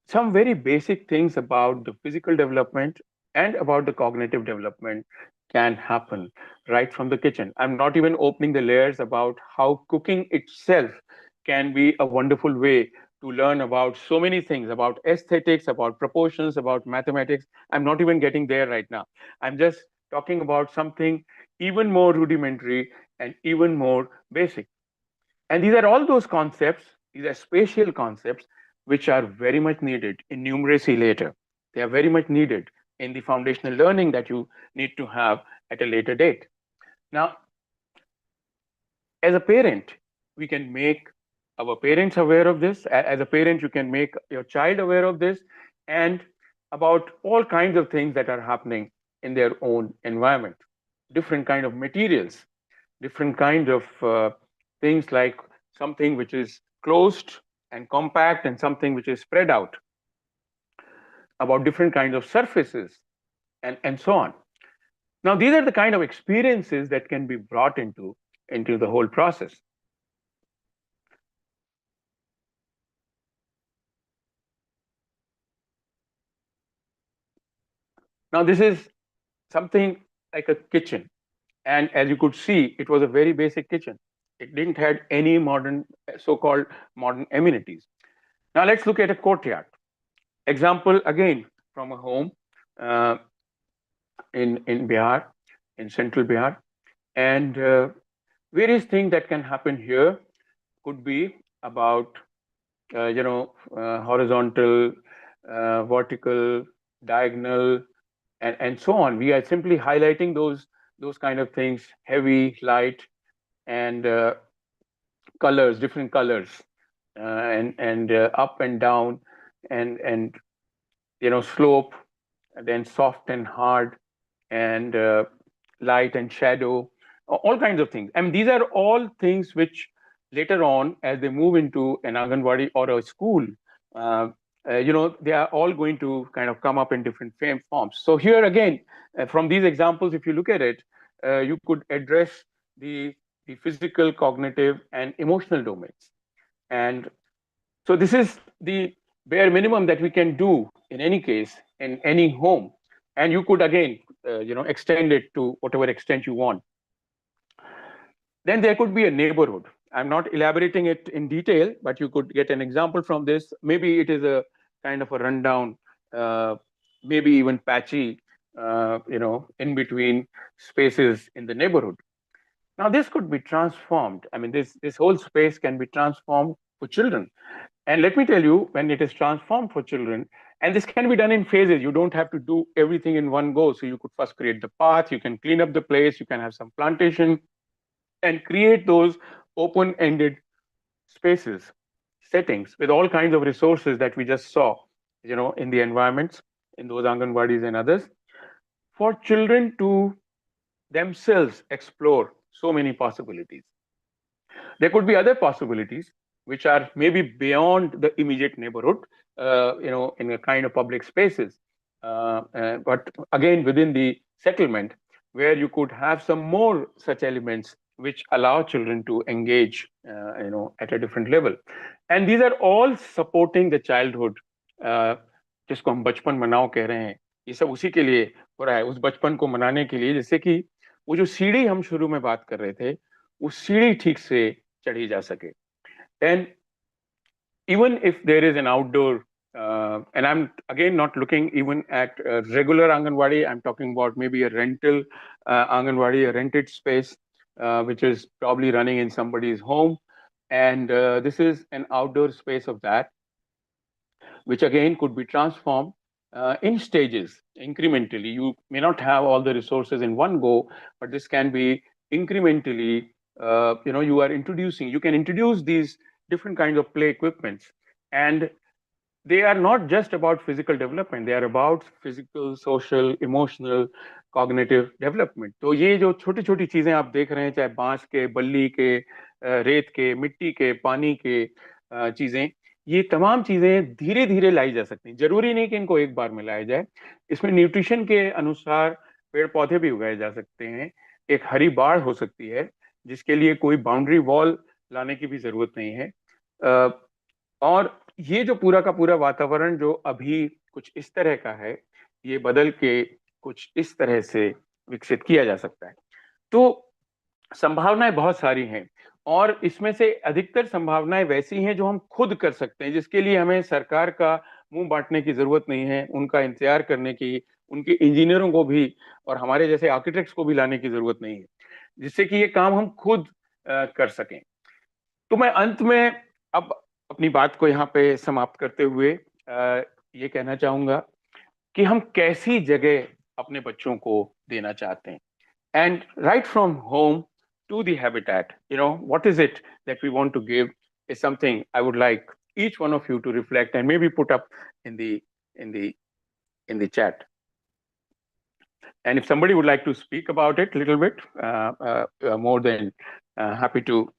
some very basic things about the physical development and about the cognitive development can happen right from the kitchen. I'm not even opening the layers about how cooking itself can be a wonderful way to learn about so many things, about aesthetics, about proportions, about mathematics. I'm not even getting there right now. I'm just talking about something even more rudimentary and even more basic. And these are all those concepts, these are spatial concepts, which are very much needed in numeracy later. They are very much needed in the foundational learning that you need to have at a later date. Now, as a parent, we can make our parents aware of this. As a parent, you can make your child aware of this. and about all kinds of things that are happening in their own environment, different kind of materials, different kind of things like something which is closed and compact and something which is spread out, about different kinds of surfaces, and so on. Now, these are the kind of experiences that can be brought into the whole process. Now, this is something like a kitchen. And as you could see, it was a very basic kitchen. It didn't have any modern, so-called modern amenities. Now, let's look at a courtyard. Example, again, from a home in Bihar, in central Bihar. And various things that can happen here could be about, horizontal, vertical, diagonal, and so on. We are simply highlighting those kind of things: heavy, light, and colors, different colors, and up and down, and slope, and then soft and hard, and light and shadow, all kinds of things. I mean, these are all things which later on, as they move into an Anganwadi or a school, they are all going to kind of come up in different forms. So here again, from these examples, if you look at it, you could address the physical, cognitive, and emotional domains. And so this is the bare minimum that we can do in any case, in any home. And you could again, extend it to whatever extent you want. Then there could be a neighborhood. I'm not elaborating it in detail, but you could get an example from this. Maybe it is a kind of a rundown, maybe even patchy, in between spaces in the neighborhood. Now, this could be transformed. I mean, this whole space can be transformed for children. And let me tell you, when it is transformed for children, and this can be done in phases, you don't have to do everything in one go. So you could first create the path, you can clean up the place, you can have some plantation, and create those open-ended spaces, settings with all kinds of resources that we just saw, in the environments, in those Anganwadis and others, for children to themselves explore so many possibilities. There could be other possibilities which are maybe beyond the immediate neighborhood, in a kind of public spaces, but again within the settlement, where you could have some more such elements which allow children to engage, at a different level. And these are all supporting the childhood, जिसको हम बचपन मनाओ कह रहे हैं, ये सब उसी के लिए हो रहा है, उस बचपन को मनाने के लिए, जैसे कि वो जो सीढ़ी हम शुरू में बात कर रहे थे, उस सीढ़ी ठीक से चढ़ी जा सके. And even if there is an outdoor, and I'm again not looking even at a regular Anganwadi, I'm talking about maybe a rental Anganwadi, a rented space, which is probably running in somebody's home. And this is an outdoor space of that, which again could be transformed in stages, incrementally. You may not have all the resources in one go, but this can be incrementally, you can introduce these different kinds of play equipments. And they are not just about physical development, they are about physical, social, emotional, cognitive development. तो ये जो छोटी छोटी चीजें आप देख रहे हैं, चाहे बांस के, बल्ली के, रेत के, मिट्टी के, पानी के चीजें, ये तमाम चीजें धीरे धीरे लाई जा सकती हैं. जरूरी नहीं कि इनको एक बार में लाया जाए. इसमें न्यूट्रिशन के अनुसार पेड़ पौधे भी उगाए जा सकते हैं. एक हरी बाड़ हो सकती है, जिसके लिए कोई बाउंड्री वॉल लाने की भी जरूरत नहीं है. और ये जो पूरा का पूरा वातावरण जो अभी कुछ इस तरह का है, ये बदल के कुछ इस तरह से विकसित किया जा सकता है. तो संभावनाएं बहुत सारी हैं, और इसमें से अधिकतर संभावनाएं वैसी हैं जो हम खुद कर सकते हैं, जिसके लिए हमें सरकार का मुंह बांटने की जरूरत नहीं है, उनका इंतजार करने की, उनके इंजीनियरों को भी और हमारे जैसे आर्किटेक्ट्स को भी लाने की जरूरत नहीं है, जिससे कि ये काम हम खुद कर सकें. तो मैं अंत में अब अपनी बात को यहाँ पे समाप्त करते हुए ये कहना चाहूंगा कि हम कैसी जगह अपने बच्चों को देना चाहते हैं. And right from home to the habitat, what is it that we want to give is something I would like each one of you to reflect and maybe put up in in the chat. And if somebody would like to speak about it a little bit, more than happy to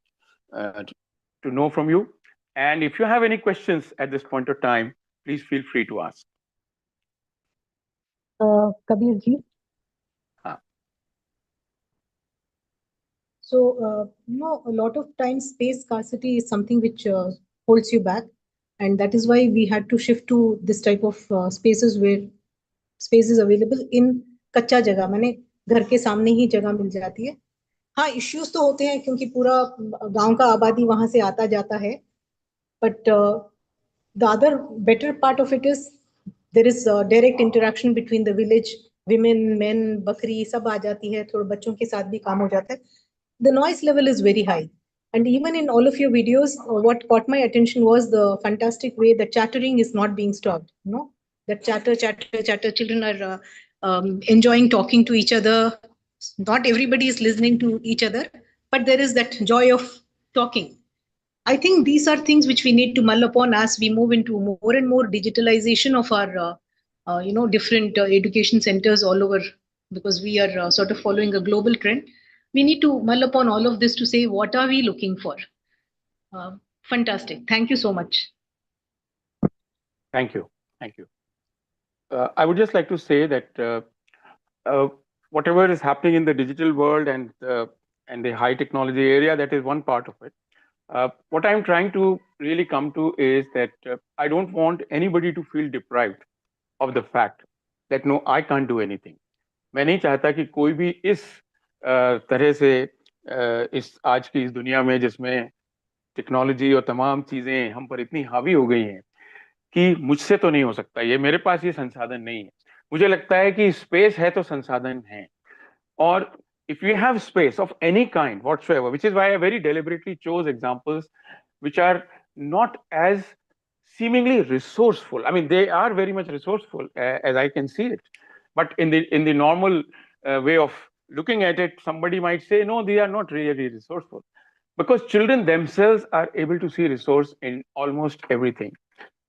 know from you. And if you have any questions at this point of time, please feel free to ask. Kabir ji. So, a lot of times space scarcity is something which holds you back. And that is why we had to shift to this type of spaces where space is available in कच्चा जगह, माने घर के सामने ही जगह मिल जाती है. हाँ, इश्यूज तो होते हैं क्योंकि पूरा गांव का आबादी वहां से आता जाता है. But the other better part of it is there is direct interaction between the village, women, men, बकरी सब आ जाती है, थोड़ा बच्चों के साथ भी काम हो जाता है. The noise level is very high. And even in all of your videos, what caught my attention was the fantastic way the chattering is not being stopped. You know, that chatter, children are enjoying talking to each other. Not everybody is listening to each other, but there is that joy of talking. I think these are things which we need to mull upon as we move into more and more digitalization of our, different education centers all over, because we are sort of following a global trend. We need to mull upon all of this to say, what are we looking for? Fantastic. Thank you so much. Thank you. Thank you. I would just like to say that whatever is happening in the digital world and the high technology area, that is one part of it. What I'm trying to really come to is that I don't want anybody to feel deprived of the fact that no, I can't do anything. मैं नहीं चाहता कि कोई भी इस तरह से इस आज की इस दुनिया में जिसमें टेक्नोलॉजी और तमाम चीजें हम पर इतनी हावी हो गई हैं कि मुझसे तो नहीं हो सकता, ये मेरे पास ये संसाधन नहीं है. मुझे लगता है कि स्पेस है तो संसाधन है. और if you have space of any kind whatsoever, which is why I very deliberately chose examples which are not as seemingly resourceful. I mean, they are very much resourceful as I can see it. But in the normal way of looking at it, somebody might say, no, they are not really resourceful. Because children themselves are able to see resource in almost everything.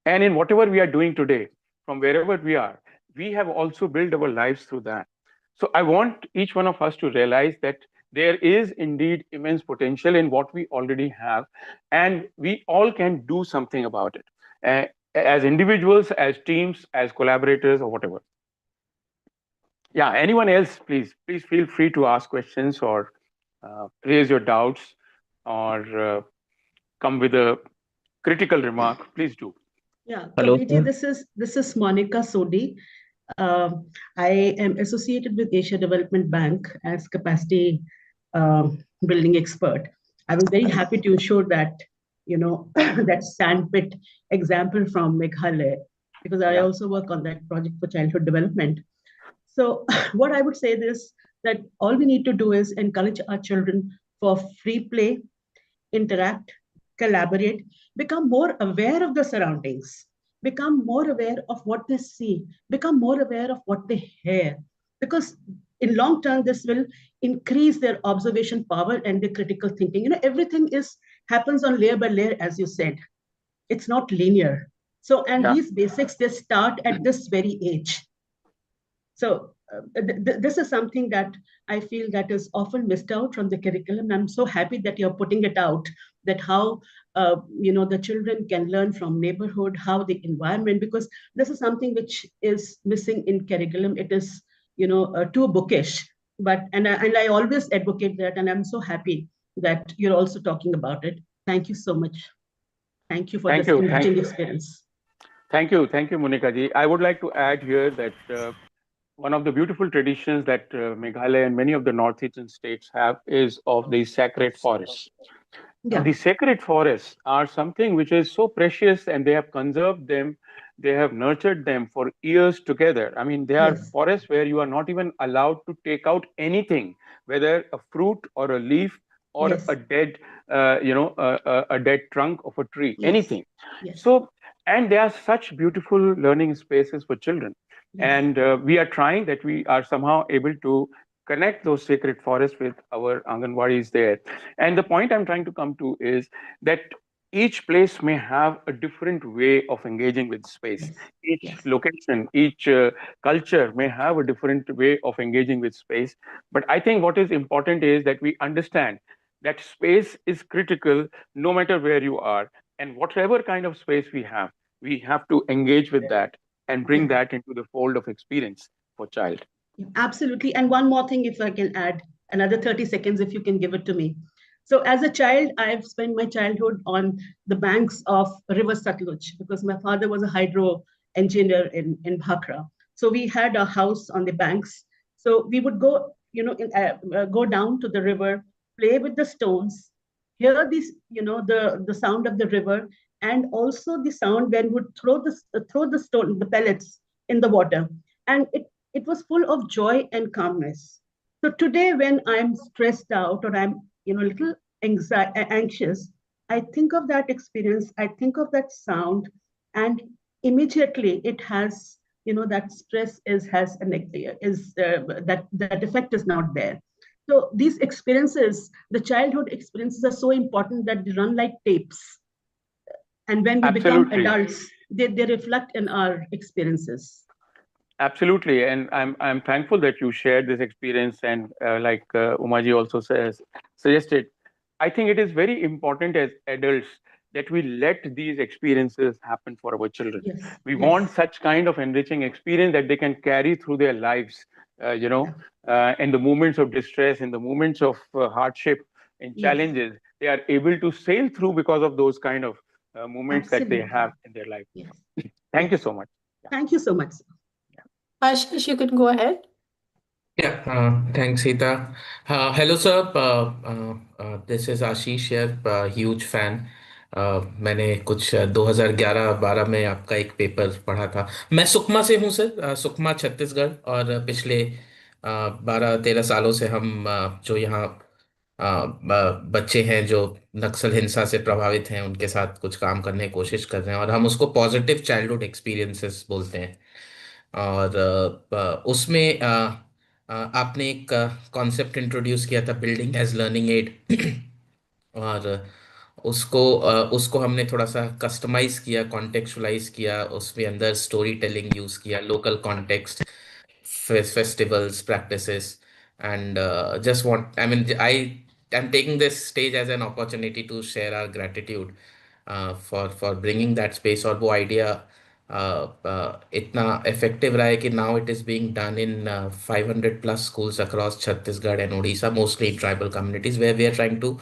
And in whatever we are doing today, from wherever we are, we have also built our lives through that. So I want each one of us to realize that there is indeed immense potential in what we already have, and we all can do something about it, as individuals, as teams, as collaborators, or whatever. Yeah, anyone else, please feel free to ask questions or raise your doubts or come with a critical remark. Please do. Yeah, Hello, Kabir ji, sir. this is Monica Sodi. I am associated with Asia Development Bank as capacity building expert. I was very happy to show that, that sandpit example from Meghalaya, because I also work on that project for childhood development. So what I would say is that all we need to do is encourage our children for free play, interact, collaborate, become more aware of the surroundings, become more aware of what they see, become more aware of what they hear. Because in long term, this will increase their observation power and their critical thinking. Everything happens on layer by layer, as you said. It's not linear. So, and these basics, they start at this very age. So this is something that I feel that is often missed out from the curriculum. I'm so happy that you're putting it out, that how the children can learn from neighborhood, how the environment, because this is something which is missing in curriculum. It is too bookish, and I always advocate that, and I'm so happy that you're also talking about it. Thank you so much. Thank you for this enriching experience. Thank you, Monica ji. I would like to add here that one of the beautiful traditions that Meghalaya and many of the northeastern states have is of the sacred forests. Yeah. And the sacred forests are something which is so precious, and they have conserved them, they have nurtured them for years together. I mean, they are forests where you are not even allowed to take out anything, whether a fruit or a leaf or a dead, a dead trunk of a tree, anything. So, and they are such beautiful learning spaces for children. And we are trying that we are somehow able to connect those sacred forests with our Anganwadis there. And the point I'm trying to come to is that each place may have a different way of engaging with space. Yes. Each Yes. location, each culture may have a different way of engaging with space. But I think what is important is that we understand that space is critical no matter where you are. And whatever kind of space we have to engage with that and bring Yeah. that into the fold of experience for child. Yeah, absolutely. And one more thing, if I can add another 30 seconds, if you can give it to me. So as a child, I've spent my childhood on the banks of River Satluj because my father was a hydro engineer in Bhakra. So we had a house on the banks. So we would go, go down to the river, play with the stones, hear this, the sound of the river, and also the sound when we would throw the stone, the pellets in the water. And it was full of joy and calmness. So today, when I'm stressed out or I'm a little anxious, I think of that experience, I think of that sound, and immediately it has that stress that effect is not there. So these experiences, the childhood experiences, are so important that they run like tapes, and when we become Absolutely. adults, they reflect in our experiences. Absolutely, and I'm thankful that you shared this experience, and like Umaji also suggested, I think it is very important as adults that we let these experiences happen for our children. Yes. We Yes. want such kind of enriching experience that they can carry through their lives, in the moments of distress, in the moments of hardship, in Yes. challenges, they are able to sail through because of those kind of moments that they Absolutely. have in their life. Yes. Thank you Yes. so much. Thank you so much. Ashish, you can go ahead. Yeah, thanks, Sita. Hello, sir. This is Ashish here, huge fan. मैंने कुछ 2011-12 में आपका एक paper पढ़ा था। मैं सुकमा से हूँ सर, सुकमा छत्तीसगढ़, और पिछले 12-13 सालों से हम जो यहाँ बच्चे हैं जो नक्सल हिंसा से प्रभावित हैं उनके साथ कुछ काम करने की कोशिश कर रहे हैं, और हम उसको पॉजिटिव चाइल्डहुड एक्सपीरियंसेस बोलते हैं। और उसमें आपने एक कॉन्सेप्ट इंट्रोड्यूस किया था, बिल्डिंग एज लर्निंग एड, और उसको हमने थोड़ा सा कस्टमाइज किया, कॉन्टेक्चुअलाइज किया, उसमें अंदर स्टोरी टेलिंग यूज किया, local context, festivals, practices, and just want, I mean, I'm taking this stage as an opportunity to share our gratitude for bringing that space, और वो idea इतना effective रहा है कि now it is being done in 500 plus schools across Chhattisgarh and Odisha, mostly in tribal communities, where we are trying to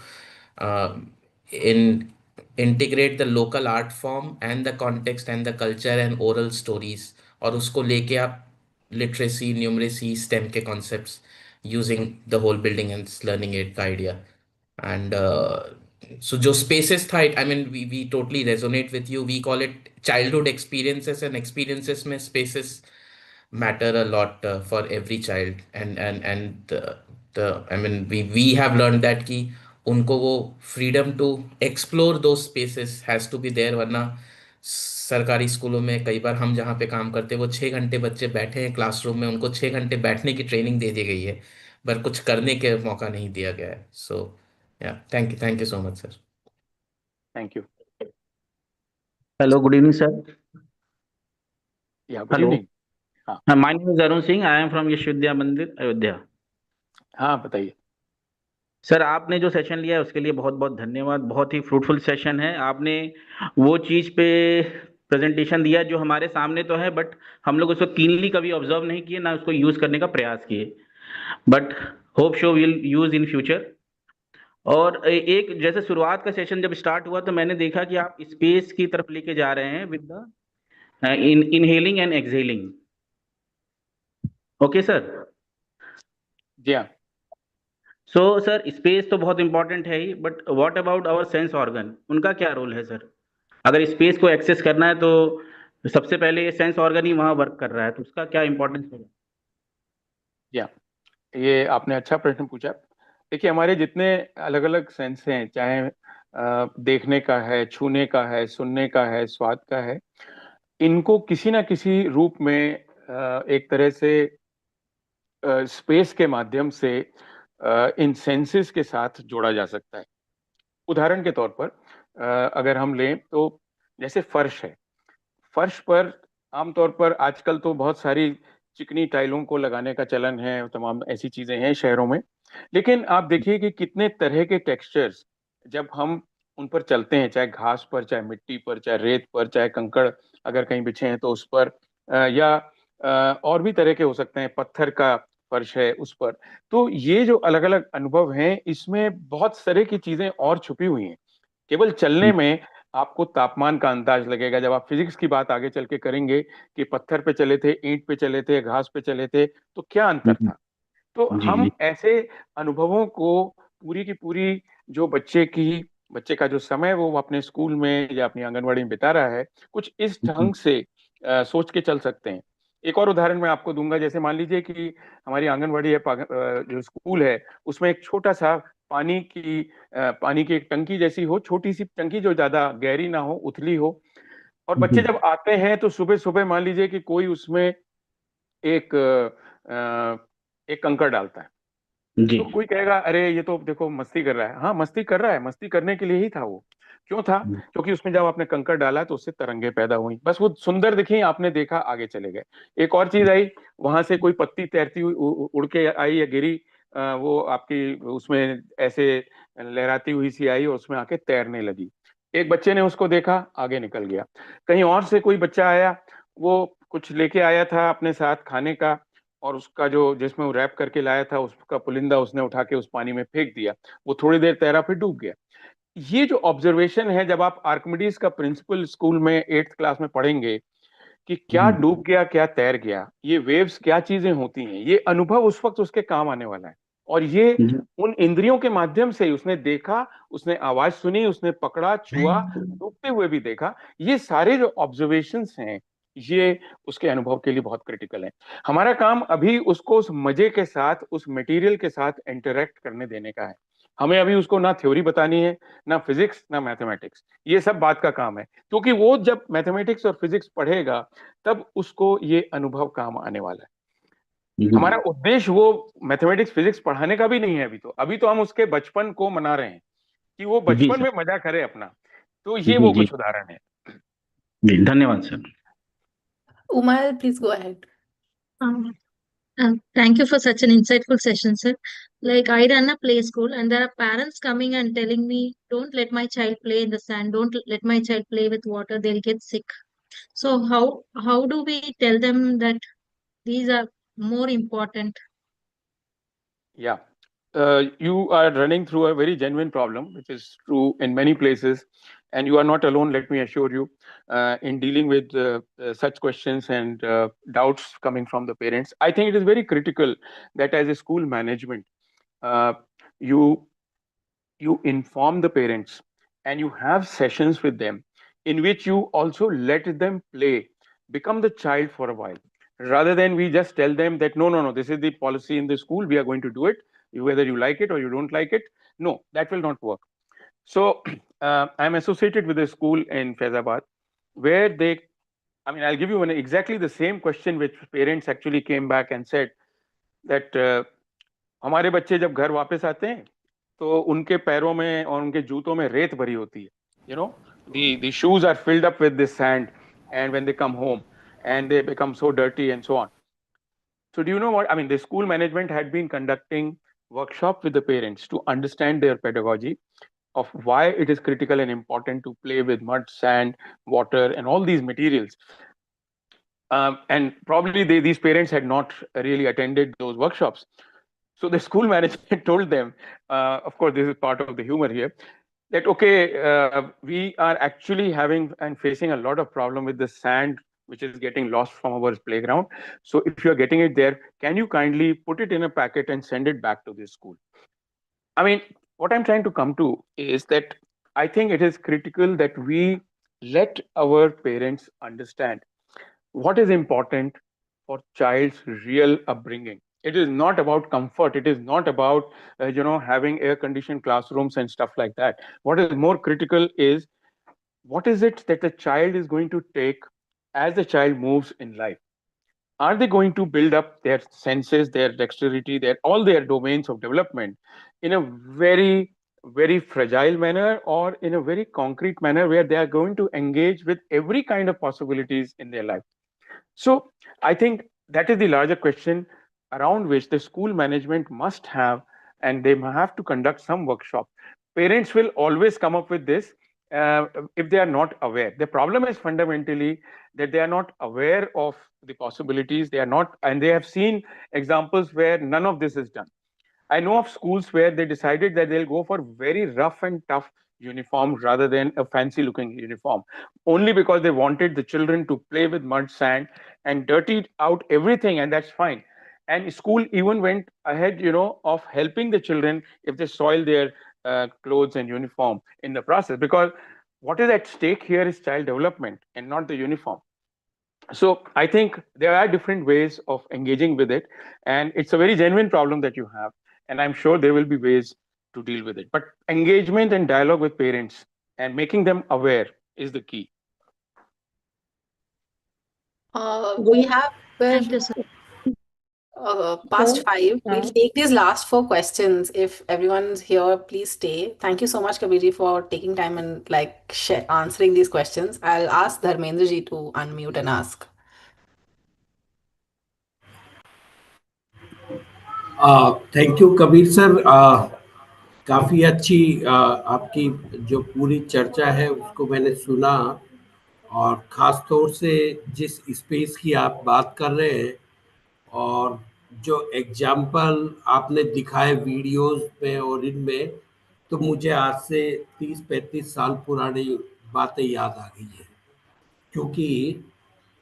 in integrate the local art form and the context and the culture and oral stories, और उसको लेके आप literacy, numeracy, STEM के concepts using the whole building and learning aid का idea. And so जो spaces था, I mean, we totally resonate with you. We call it childhood experiences, and experiences में spaces matter a lot for every child. And the I mean, we have learned that कि उनको वो freedom to explore those spaces has to be there, वरना सरकारी स्कूलों में कई बार हम जहाँ पे काम करते हैं वो 6 घंटे बच्चे बैठे हैं क्लासरूम में, उनको 6 घंटे बैठने की ट्रेनिंग दे दी गई है, पर कुछ करने के मौका नहीं दिया गया है। सो या thank you so much sir. Thank you. Hello, good evening, sir. Yeah, good Hello. evening. My name is Arun Singh. I am from यशोविद्या मंदिर, अयोध्या। हाँ, बताइए। सर, आपने जो सेशन लिया है उसके लिए बहुत बहुत धन्यवाद। बहुत ही फ्रूटफुल सेशन है। आपने वो चीज़ पे प्रेजेंटेशन दिया जो हमारे सामने तो है, बट हम लोग उसको कीनली कभी ऑब्जर्व नहीं किए, ना उसको यूज़ करने का प्रयास किए, but hope show will use in future. और एक जैसे शुरुआत का सेशन जब स्टार्ट हुआ तो मैंने देखा कि आप स्पेस की तरफ लेके जा रहे हैं with the inhaling and exhaling. Okay sir? जी हाँ। सो सर, स्पेस तो बहुत इंपॉर्टेंट है ही, but what about our sense organ, उनका क्या रोल है सर? अगर स्पेस को एक्सेस करना है तो सबसे पहले ये सेंस ऑर्गन ही वहाँ वर्क कर रहा है, तो उसका क्या इंपॉर्टेंस है? या ये आपने अच्छा प्रश्न पूछा। देखिए, हमारे जितने अलग अलग सेंस हैं, चाहे देखने का है, छूने का है, सुनने का है, स्वाद का है, इनको किसी ना किसी रूप में एक तरह से स्पेस के माध्यम से इन सेंसेस के साथ जोड़ा जा सकता है। उदाहरण के तौर पर अगर हम लें तो जैसे फर्श है, फर्श पर आमतौर पर आजकल तो बहुत सारी चिकनी टाइलों को लगाने का चलन है, तमाम ऐसी चीजें हैं शहरों में। लेकिन आप देखिए कि कितने तरह के टेक्सचर्स जब हम उन पर चलते हैं, चाहे घास पर, चाहे मिट्टी पर, चाहे रेत पर, चाहे कंकड़ अगर कहीं बिछे हैं तो उस पर, या और भी तरह के हो सकते हैं, पत्थर का फर्श है उस पर। तो ये जो अलग अलग अनुभव हैं, इसमें बहुत तरह की चीजें और छुपी हुई हैं। केवल चलने में आपको तापमान का अंदाज लगेगा। जब आप फिजिक्स की बात आगे चल के करेंगे कि पत्थर पे चले थे, ईंट पे चले थे, घास पे चले थे, तो क्या अंतर था। तो जी हम जी ऐसे अनुभवों को पूरी की पूरी, जो बच्चे का जो समय वो अपने स्कूल में या अपनी आंगनवाड़ी में बिता रहा है, कुछ इस ढंग से सोच के चल सकते हैं। एक और उदाहरण मैं आपको दूंगा। जैसे मान लीजिए कि हमारी आंगनवाड़ी है, जो स्कूल है, उसमें एक छोटा सा पानी की एक टंकी जैसी हो, छोटी सी टंकी जो ज्यादा गहरी ना हो, उथली हो। और बच्चे जब आते हैं तो सुबह सुबह मान लीजिए कि कोई उसमें एक एक कंकड़ डालता है, जी तो कोई कहेगा अरे ये तो देखो मस्ती कर रहा है। हाँ, मस्ती कर रहा है, मस्ती करने के लिए ही था वो। क्यों था? क्योंकि उसमें जब आपने कंकड़ डाला तो उससे तरंगे पैदा हुई, बस वो सुंदर दिखी, आपने देखा, आगे चले गए। एक और चीज आई, वहां से कोई पत्ती तैरती हुई उड़ के आई या गिरी, वो आपकी उसमें ऐसे लहराती हुई सी आई और उसमें आके तैरने लगी। एक बच्चे ने उसको देखा, आगे निकल गया। कहीं और से कोई बच्चा आया, वो कुछ लेके आया था अपने साथ खाने का, और उसका जो जिसमें वो रैप करके लाया था उसका पुलिंदा उसने उठा के उस पानी में फेंक दिया। वो थोड़ी देर तैरा, फिर डूब गया। ये जो ऑब्जर्वेशन है, जब आप आर्किमिडीज का प्रिंसिपल स्कूल में 8th क्लास में पढ़ेंगे कि क्या डूब गया, क्या तैर गया, ये वेव्स क्या चीजें होती हैं, ये अनुभव उस वक्त उसके काम आने वाला है। और ये उन इंद्रियों के माध्यम से ही उसने देखा, उसने आवाज सुनी, उसने पकड़ा, छुआ, डूबते हुए भी देखा। ये सारे जो ऑब्जर्वेशंस हैं, ये उसके अनुभव के लिए बहुत क्रिटिकल है। हमारा काम अभी उसको उस मजे के साथ, उस मटेरियल के साथ इंटरेक्ट करने देने का है। हमें अभी उसको ना थ्योरी बतानी है, ना फिजिक्स, ना मैथमेटिक्स, ये सब बात का काम है। क्योंकि वो जब मैथमेटिक्स और फिजिक्स पढ़ेगा तब उसको ये अनुभव काम आने वाला है। हमारा उद्देश्य वो मैथमेटिक्स फिजिक्स पढ़ाने का भी नहीं है। अभी तो हम उसके बचपन को मना रहे हैं कि वो जी बचपन सर। में मजा करे अपना। तो ये जी वो जी कुछ उदाहरण है। जी, धन्यवाद sir. Umail, please go ahead. Um, Thank you for such an insightful session, sir. Like I run a play school, and there are parents coming and telling me, "Don't let my child play in the sand. Don't let my child play with water. They'll get sick." So how do we tell them that these are more important? Yeah. You are running through a very genuine problem, which is true in many places. And you are not alone, let me assure you, in dealing with such questions and doubts coming from the parents. I think it is very critical that as a school management, uh, you you inform the parents and you have sessions with them in which you also let them play, become the child for a while, rather than we just tell them that no, this is the policy in the school, we are going to do it, whether you like it or you don't like it. No, that will not work. So I'm associated with a school in Faizabad where I'll give you exactly the same question which parents actually came back and said that हमारे बच्चे जब घर वापस आते हैं तो उनके पैरों में और उनके जूतों में रेत भरी होती है। The shoes are filled up with this sand, and when they come home and they become so dirty and so on. So do you know what? The school management had been conducting workshop with the parents to understand their pedagogy of why it is critical and important to play with mud, sand, water, and all these materials. And probably these parents had not really attended those workshops. So the school management told them, of course, this is part of the humor here, that okay, we are actually having and facing a lot of problem with the sand which is getting lost from our playground. So if you are getting it there, can you kindly put it in a packet and send it back to the school? What I'm trying to come to is that I think it is critical that we let our parents understand what is important for child's real upbringing. It is not about comfort. It is not about having air conditioned classrooms and stuff like that. What is more critical is what is it that the child is going to take as the child moves in life. Are they going to build up their senses, their dexterity, all their domains of development in a very very fragile manner or in a very concrete manner where they are going to engage with every kind of possibilities in their life. So I think that is the larger question around which the school management must have, and they have to conduct some workshop. Parents will always come up with this if they are not aware. The problem is fundamentally that they are not aware of the possibilities. They are not, and they have seen examples where none of this is done. I know of schools where they decided that they'll go for very rough and tough uniforms rather than a fancy looking uniform, only because they wanted the children to play with mud, sand, and dirtied out everything, and that's fine. And school even went ahead, of helping the children if they soil their clothes and uniform in the process, because what is at stake here is child development and not the uniform. So I think there are different ways of engaging with it, and it's a very genuine problem that you have, and I'm sure there will be ways to deal with it. But engagement and dialogue with parents and making them aware is the key. We have Thank you, sir. past So, 5. We'll uh, take these last 4 questions. If everyone's here, please stay. Thank you so much, Kabirji, for taking time and answering these questions. I'll ask Dharmendraji to unmute and ask. Thank you Kabir sir. काफ़ी अच्छी आपकी जो पूरी चर्चा है उसको मैंने सुना, और ख़ास तौर से जिस स्पेस की आप बात कर रहे हैं और जो एग्जाम्पल आपने दिखाए वीडियोस में और इनमें, तो मुझे आज से 30-35 साल पुरानी बातें याद आ गई है, क्योंकि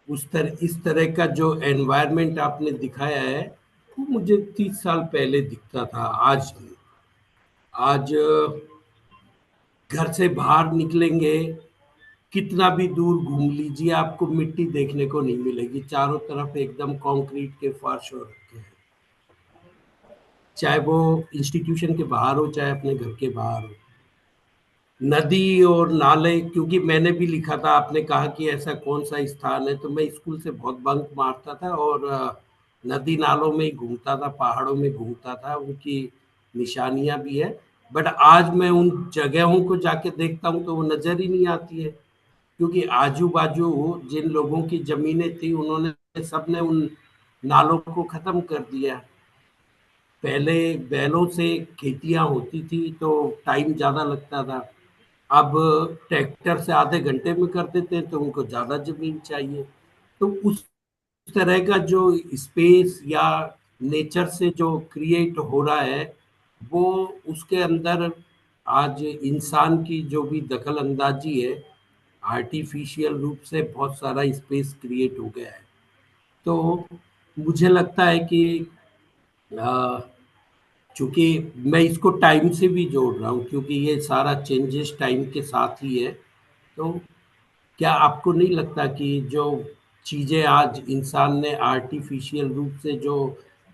इस तरह का जो एनवायरनमेंट आपने दिखाया है वो मुझे 30 साल पहले दिखता था। आज नहीं। आज घर से बाहर निकलेंगे, कितना भी दूर घूम लीजिए, आपको मिट्टी देखने को नहीं मिलेगी। चारों तरफ एकदम कंक्रीट के फर्श हो रखे हैं, चाहे वो इंस्टीट्यूशन के बाहर हो चाहे अपने घर के बाहर हो। नदी और नाले, क्योंकि मैंने भी लिखा था, आपने कहा कि ऐसा कौन सा स्थान है, तो मैं स्कूल से बहुत बंक मारता था और नदी नालों में ही घूमता था, पहाड़ों में घूमता था। उनकी निशानियां भी है, बट आज मैं उन जगहों को जाके देखता हूँ तो वो नजर ही नहीं आती है, क्योंकि आजू बाजू जिन लोगों की जमीनें थी उन्होंने सबने उन नालों को खत्म कर दिया। पहले बैलों से खेतियां होती थी तो टाइम ज़्यादा लगता था, अब ट्रैक्टर से आधे घंटे में कर देते हैं, तो उनको ज़्यादा ज़मीन चाहिए। तो उस तरह का जो स्पेस या नेचर से जो क्रिएट हो रहा है, वो उसके अंदर आज इंसान की जो भी दखल अंदाजी है, आर्टिफिशियल रूप से बहुत सारा स्पेस क्रिएट हो गया है। तो मुझे लगता है कि चूँकि मैं इसको टाइम से भी जोड़ रहा हूँ, क्योंकि ये सारा चेंजेस टाइम के साथ ही है। तो क्या आपको नहीं लगता कि जो चीज़ें आज इंसान ने आर्टिफिशियल रूप से जो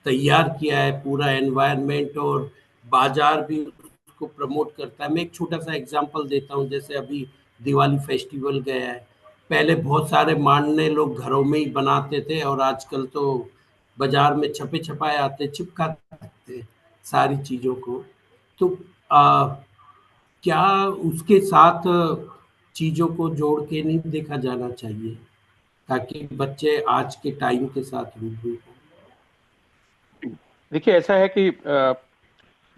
तैयार किया है, पूरा एनवायरनमेंट, और बाजार भी उसको प्रमोट करता है। मैं एक छोटा सा एग्जांपल देता हूँ, जैसे अभी दिवाली फेस्टिवल गया है, पहले बहुत सारे मांडने लोग घरों में ही बनाते थे, और आजकल तो बाजार में छपे छपाए आते, चिपका देते सारी चीज़ों को। तो क्या उसके साथ चीज़ों को जोड़ के नहीं देखा जाना चाहिए, ताकि बच्चे आज के टाइम के साथ रूबरू हों? देखिए, ऐसा है कि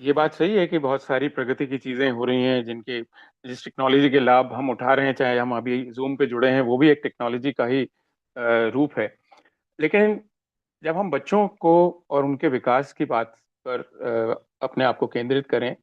ये बात सही है कि बहुत सारी प्रगति की चीज़ें हो रही हैं जिस टेक्नोलॉजी के लाभ हम उठा रहे हैं, चाहे हम अभी जूम पे जुड़े हैं, वो भी एक टेक्नोलॉजी का ही रूप है। लेकिन जब हम बच्चों को और उनके विकास की बात पर अपने आप को केंद्रित करें,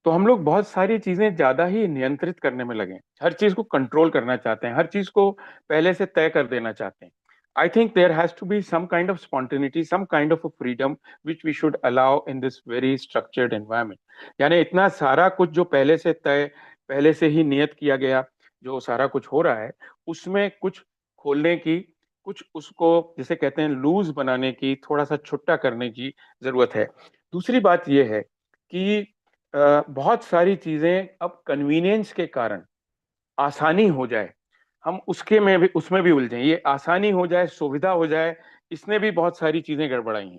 तो हम लोग बहुत सारी चीजें ज्यादा ही नियंत्रित करने में लगे। हर चीज को कंट्रोल करना चाहते हैं, हर चीज को पहले से तय कर देना चाहते हैं। I think there has to be some kind of spontaneity, some kind of a freedom which we should allow in this very structured environment. यानी इतना सारा कुछ जो पहले से तय, पहले से ही नियत किया गया, जो सारा कुछ हो रहा है, उसमें कुछ खोलने की, कुछ उसको जिसे कहते हैं लूज बनाने की, थोड़ा सा छुट्टा करने की जरूरत है। दूसरी बात यह है कि बहुत सारी चीजें अब कन्वीनियंस के कारण आसानी हो जाए, हम उसमें भी उलझे। ये आसानी हो जाए, सुविधा हो जाए, इसने भी बहुत सारी चीजें गड़बड़ाई हैं।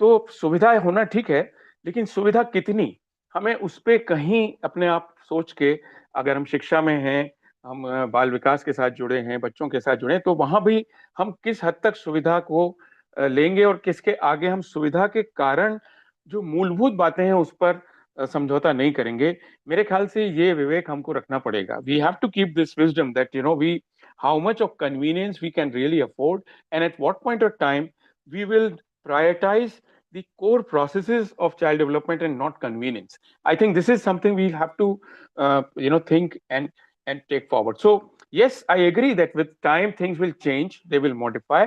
तो सुविधा होना ठीक है, लेकिन सुविधा कितनी? हमें उस पे कहीं अपने आप सोच के, अगर हम शिक्षा में हैं, हम बाल विकास के साथ जुड़े हैं, बच्चों के साथ जुड़े हैं, तो वहां भी हम किस हद तक सुविधा को लेंगे और किसके आगे हम सुविधा के कारण जो मूलभूत बातें हैं उस पर समझौता नहीं करेंगे। मेरे ख्याल से ये विवेक हमको रखना पड़ेगा। We have to keep this wisdom that we how much of convenience we can really afford, and at what point of time we will prioritize the core processes of child development and not convenience. I think this is something we'll have to think and take forward. So yes, I agree that with time things will change, they will modify,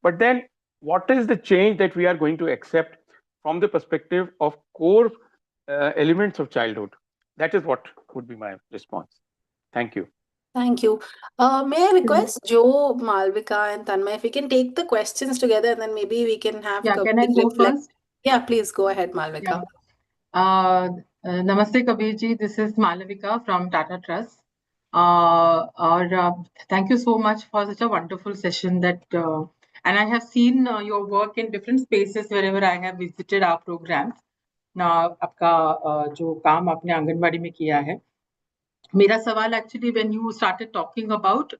but then what is the change that we are going to accept from the perspective of core elements of childhood? That is what would be my response. Thank you. Thank you. May I request Joe, Malvika, and Tanmay, if we can take the questions together and then maybe we can have Yeah, can I Kabir go reflect. first? Yeah, please go ahead, Malvika. Namaste Kabir ji, this is Malavika from Tata Trust. Thank you so much for such a wonderful session and I have seen your work in different spaces wherever I have visited our programs. आपका जो काम आपने आंगनवाड़ी में किया है, मेरा सवाल actually when you started talking about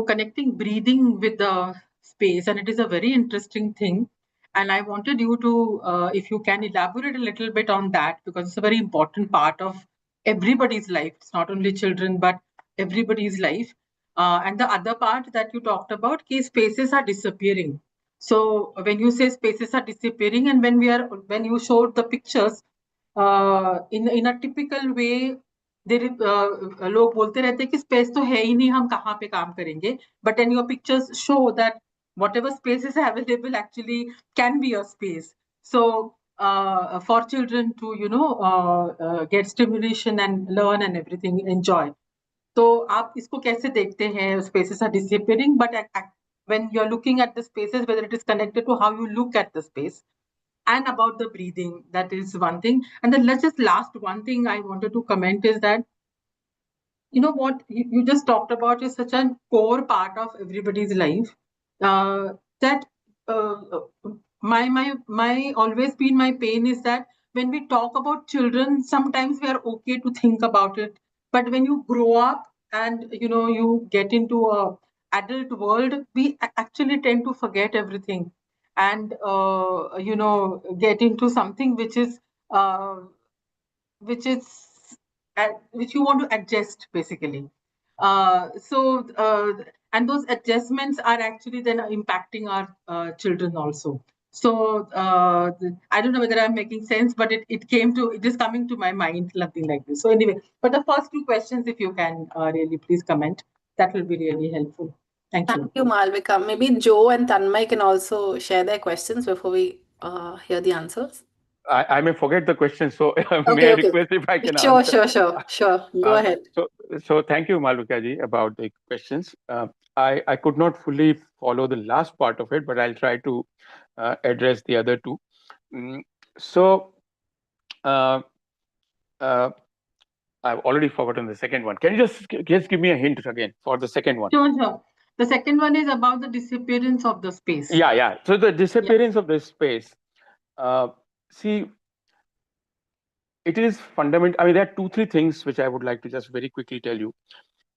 connecting breathing with the space, and it is a very interesting thing, and I wanted you to if you can elaborate a little bit on that, because it's a very important part of everybody's life. It's not only children but everybody's life. And the other part that you talked about, key spaces are disappearing. So when you say spaces are disappearing, and when you showed the pictures in a typical way, लोग बोलते रहते हैं कि space तो है ही नहीं, हम कहाँ पे काम करेंगे, but then your pictures show that whatever space is available actually can be a space. So for children to get stimulation and learn and everything, enjoy. तो आप इसको कैसे देखते हैं? Spaces are disappearing, but when you're looking at the spaces, whether it is connected to how you look at the space, and about the breathing, that is one thing. And then let's just last one thing I wanted to comment is that, what you just talked about is such a core part of everybody's life, that my always been my pain is that when we talk about children, sometimes we are okay to think about it, but when you grow up and you get into a adult world, we actually tend to forget everything and get into something which is which you want to adjust basically. And those adjustments are actually then impacting our children also. So I don't know whether I'm making sense, but it is coming to my mind, something like this. So anyway, but the first two questions, if you can really please comment, that will be really helpful. Thank you. Thank you, Malvika. Maybe Joe and Tanmay can also share their questions before we hear the answers. I may forget the question, so may I request if I can answer? Sure. Go ahead. So thank you, Malvika ji, about the questions. I could not fully follow the last part of it, but I'll try to address the other two. I've already forgotten the second one. Can you just give me a hint again for the second one? Sure. The second one is about the disappearance of the space. Yeah. So the disappearance of the space. See, it is fundamental. I mean, there are 2-3 things which I would like to just very quickly tell you.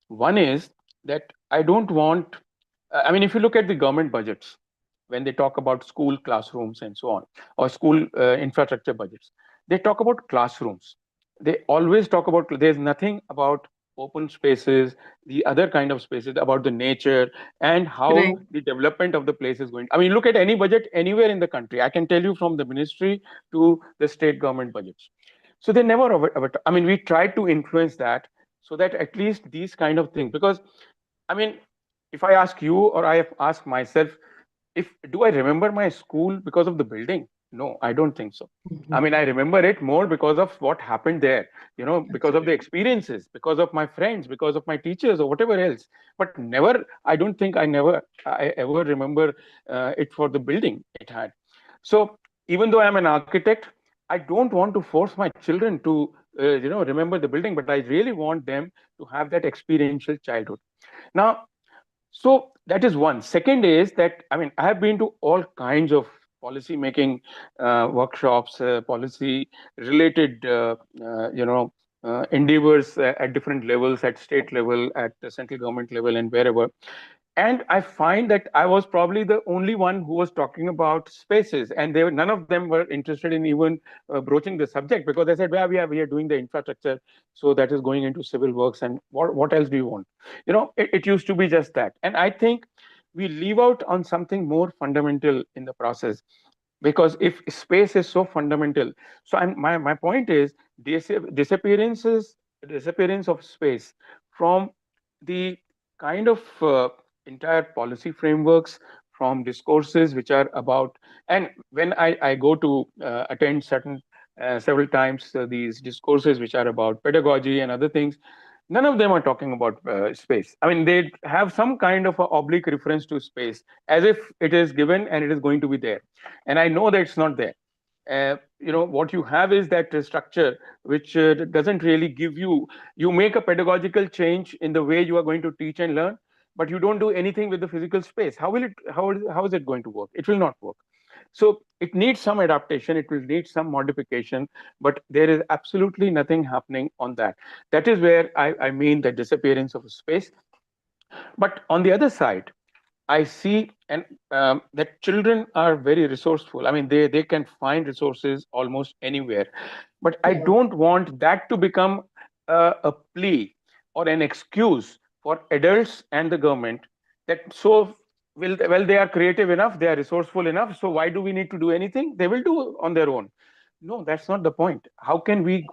One is that I don't want, if you look at the government budgets, when they talk about school classrooms and so on, or school infrastructure budgets, they talk about classrooms. They always talk about, there's nothing about open spaces, the other kind of spaces, about the nature and how the development of the place is going. I mean, look at any budget anywhere in the country. I can tell you from the ministry to the state government budgets. So they never, we try to influence that so that at least these kind of things, because, if I ask you or I ask myself, do I remember my school because of the building? No, I don't think so. I remember it more because of what happened there, because of the experiences, because of my friends, because of my teachers or whatever else. But never, I don't think I ever remember it for the building it had. So even though I'm an architect, I don't want to force my children to, remember the building, but I really want them to have that experiential childhood. Now, so that is one. Second is that, I have been to all kinds of policy making workshops, policy related endeavors at different levels, at state level, at the central government level, and wherever. And I find that I was probably the only one who was talking about spaces, and none of them were interested in even broaching the subject, because they said, well, we are doing the infrastructure, so that is going into civil works, and what else do you want? It used to be just that. And I think we leave out on something more fundamental in the process, because if space is so fundamental, so my point is disappearance of space from the kind of entire policy frameworks, from discourses which are about, and when I go to attend several times these discourses which are about pedagogy and other things, none of them are talking about space. I mean, they have some kind of a oblique reference to space, as if it is given and it is going to be there. And I know that it's not there. What you have is that structure which doesn't really give you make a pedagogical change in the way you are going to teach and learn, but you don't do anything with the physical space. How is it going to work? It will not work. So it needs some adaptation, it will need some modification, but there is absolutely nothing happening on that. That is where I mean the disappearance of space. But on the other side, I see that children are very resourceful. I mean, they can find resources almost anywhere. But I don't want that to become a plea or an excuse for adults and the government that they are creative enough, they are resourceful enough, so why do we need to do anything? They will do on their own. No, that's not the point. How can we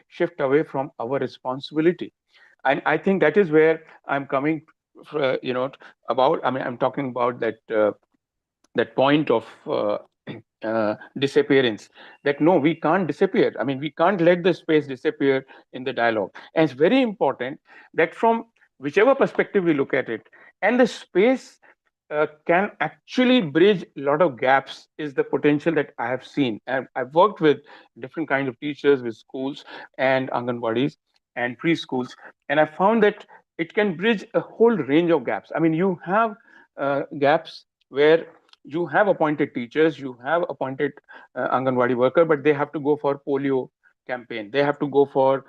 shift away from our responsibility? And I think that is where I'm coming about. I mean, I'm talking about that point of disappearance, that no, we can't disappear. I mean, we can't let the space disappear in the dialogue. And it's very important that from whichever perspective we look at it, and the space can actually bridge a lot of gaps, is the potential that I have seen. I've worked with different kinds of teachers, with schools and Anganwadis and preschools, and I found that it can bridge a whole range of gaps. I mean, you have gaps where you have appointed teachers, you have appointed Anganwadi worker, but they have to go for polio campaign. They have to go for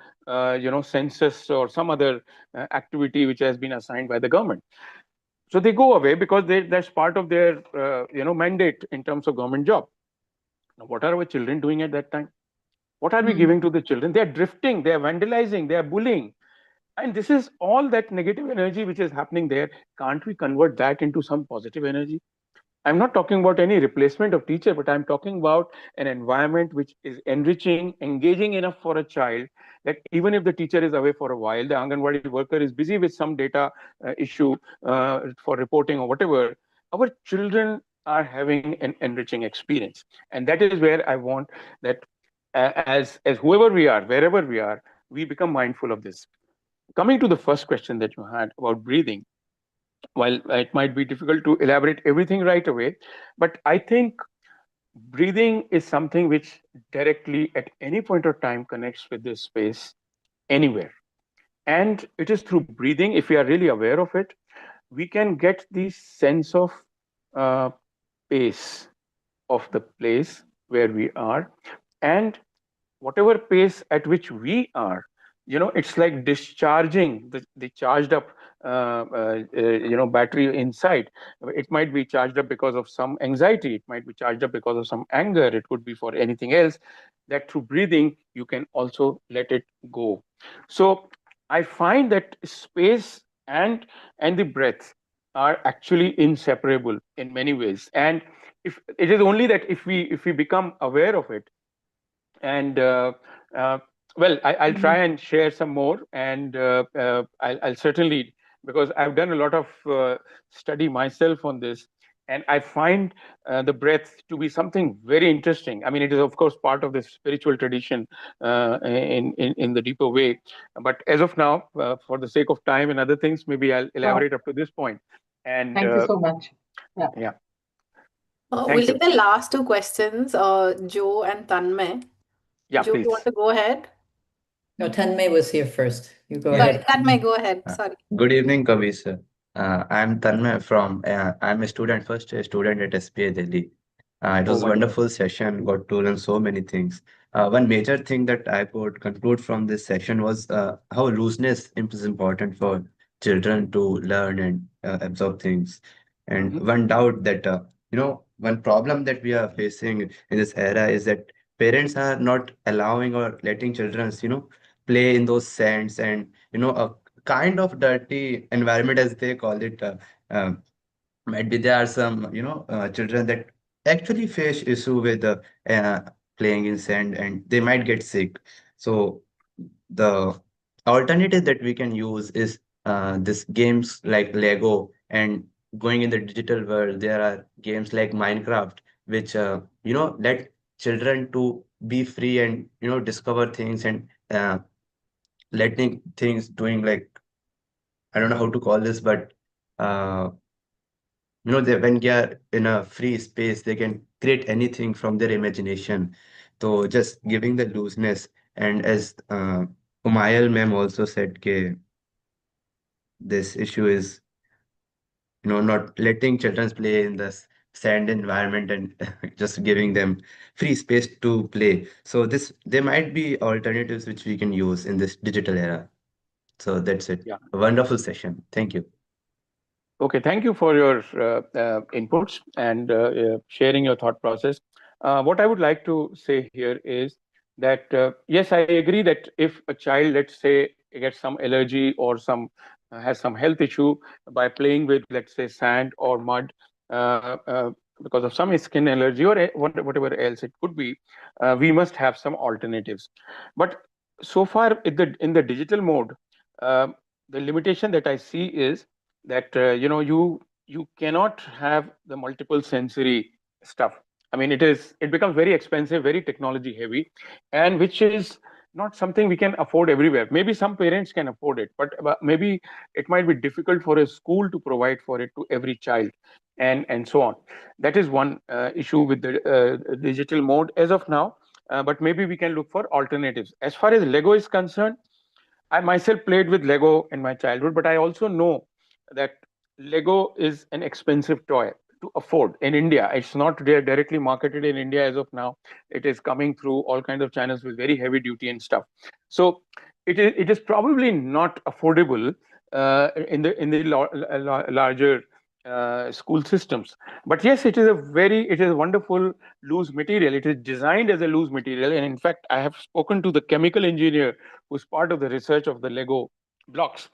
census or some other activity which has been assigned by the government. So they go away because that's part of their mandate in terms of government job. Now, what are our children doing at that time? What are we giving to the children? They are drifting, they are vandalizing, they are bullying. And this is all that negative energy which is happening there. Can't we convert that into some positive energy? I'm not talking about any replacement of teacher, but I'm talking about an environment which is enriching, engaging enough for a child, that even if the teacher is away for a while, the Anganwadi worker is busy with some data issue for reporting or whatever, our children are having an enriching experience. And that is where I want that as whoever we are, wherever we are, we become mindful of this. Coming to the first question that you had about breathing, while it might be difficult to elaborate everything right away, but I think breathing is something which directly at any point of time connects with this space anywhere. And it is through breathing, if we are really aware of it, we can get the sense of pace of the place where we are. And whatever pace at which we are, it's like discharging the charged up battery inside. It might be charged up because of some anxiety, it might be charged up because of some anger, it could be for anything else, that through breathing you can also let it go. So I find that space and the breath are actually inseparable in many ways. And if it is only that if we become aware of it, and well, I'll try and share some more, and I'll certainly, because I've done a lot of study myself on this, and I find the breath to be something very interesting. I mean, it is of course part of the spiritual tradition in the deeper way, but as of now, for the sake of time and other things, maybe I'll elaborate up to this point. And thank you so much. Yeah. We'll take the last two questions, Joe and Tanmay. Yeah, Joe, please. you want to go ahead? No, Tanmay was here first. You go Sorry, ahead. Tanmay, go ahead. Sorry. Good evening, Kabir sir. I'm Tanmay from, I'm a student, first year student at SPA Delhi. It Oh, was a wonderful. wonderful session, got to learn so many things. One major thing that I could conclude from this session was how looseness is important for children to learn and absorb things. And one doubt that, one problem that we are facing in this era is that parents are not allowing or letting children, play in those sands and, a kind of dirty environment, as they call it. Might be there are some, children that actually face issue with uh, playing in sand and they might get sick. So the alternative that we can use is this games like Lego, and going in the digital world, there are games like Minecraft, which, let children to be free and, discover things and letting things doing like, I don't know how to call this, but uh, when they are in a free space, they can create anything from their imagination. So just giving the looseness, and as Umayal ma'am also said, ke this issue is, not letting children play in the sand environment and just giving them free space to play. So there might be alternatives which we can use in this digital era. So that's it. Yeah. A wonderful session. Thank you. Okay, thank you for your inputs and sharing your thought process. What I would like to say here is that, yes, I agree that if a child, let's say, gets some allergy or has some health issue by playing with, let's say, sand or mud, because of some skin allergy or whatever else it could be, we must have some alternatives. But so far in the digital mode, uh, the limitation that I see is that you cannot have the multiple sensory stuff. I mean, it becomes very expensive, very technology heavy, and which is not something we can afford everywhere. Maybe some parents can afford it, but maybe it might be difficult for a school to provide for it to every child, and so on. That is one issue with the digital mode as of now. But maybe we can look for alternatives. As far as Lego is concerned, I myself played with Lego in my childhood, but I also know that Lego is an expensive toy to afford in India. It's not directly marketed in India as of now. It is coming through all kinds of channels with very heavy duty and stuff. So it is probably not affordable in the larger school systems. But yes, it is a wonderful loose material. It is designed as a loose material, and in fact, I have spoken to the chemical engineer who's part of the research of the Lego blocks.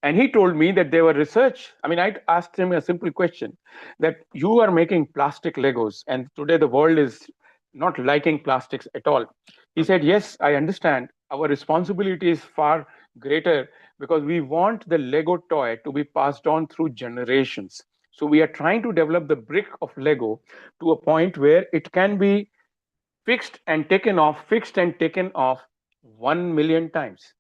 And he told me that they were research. I mean, I asked him a simple question that you are making plastic Legos, and today the world is not liking plastics at all. He said, yes, I understand. Our responsibility is far greater because we want the Lego toy to be passed on through generations. So we are trying to develop the brick of Lego to a point where it can be fixed and taken off 1 million times.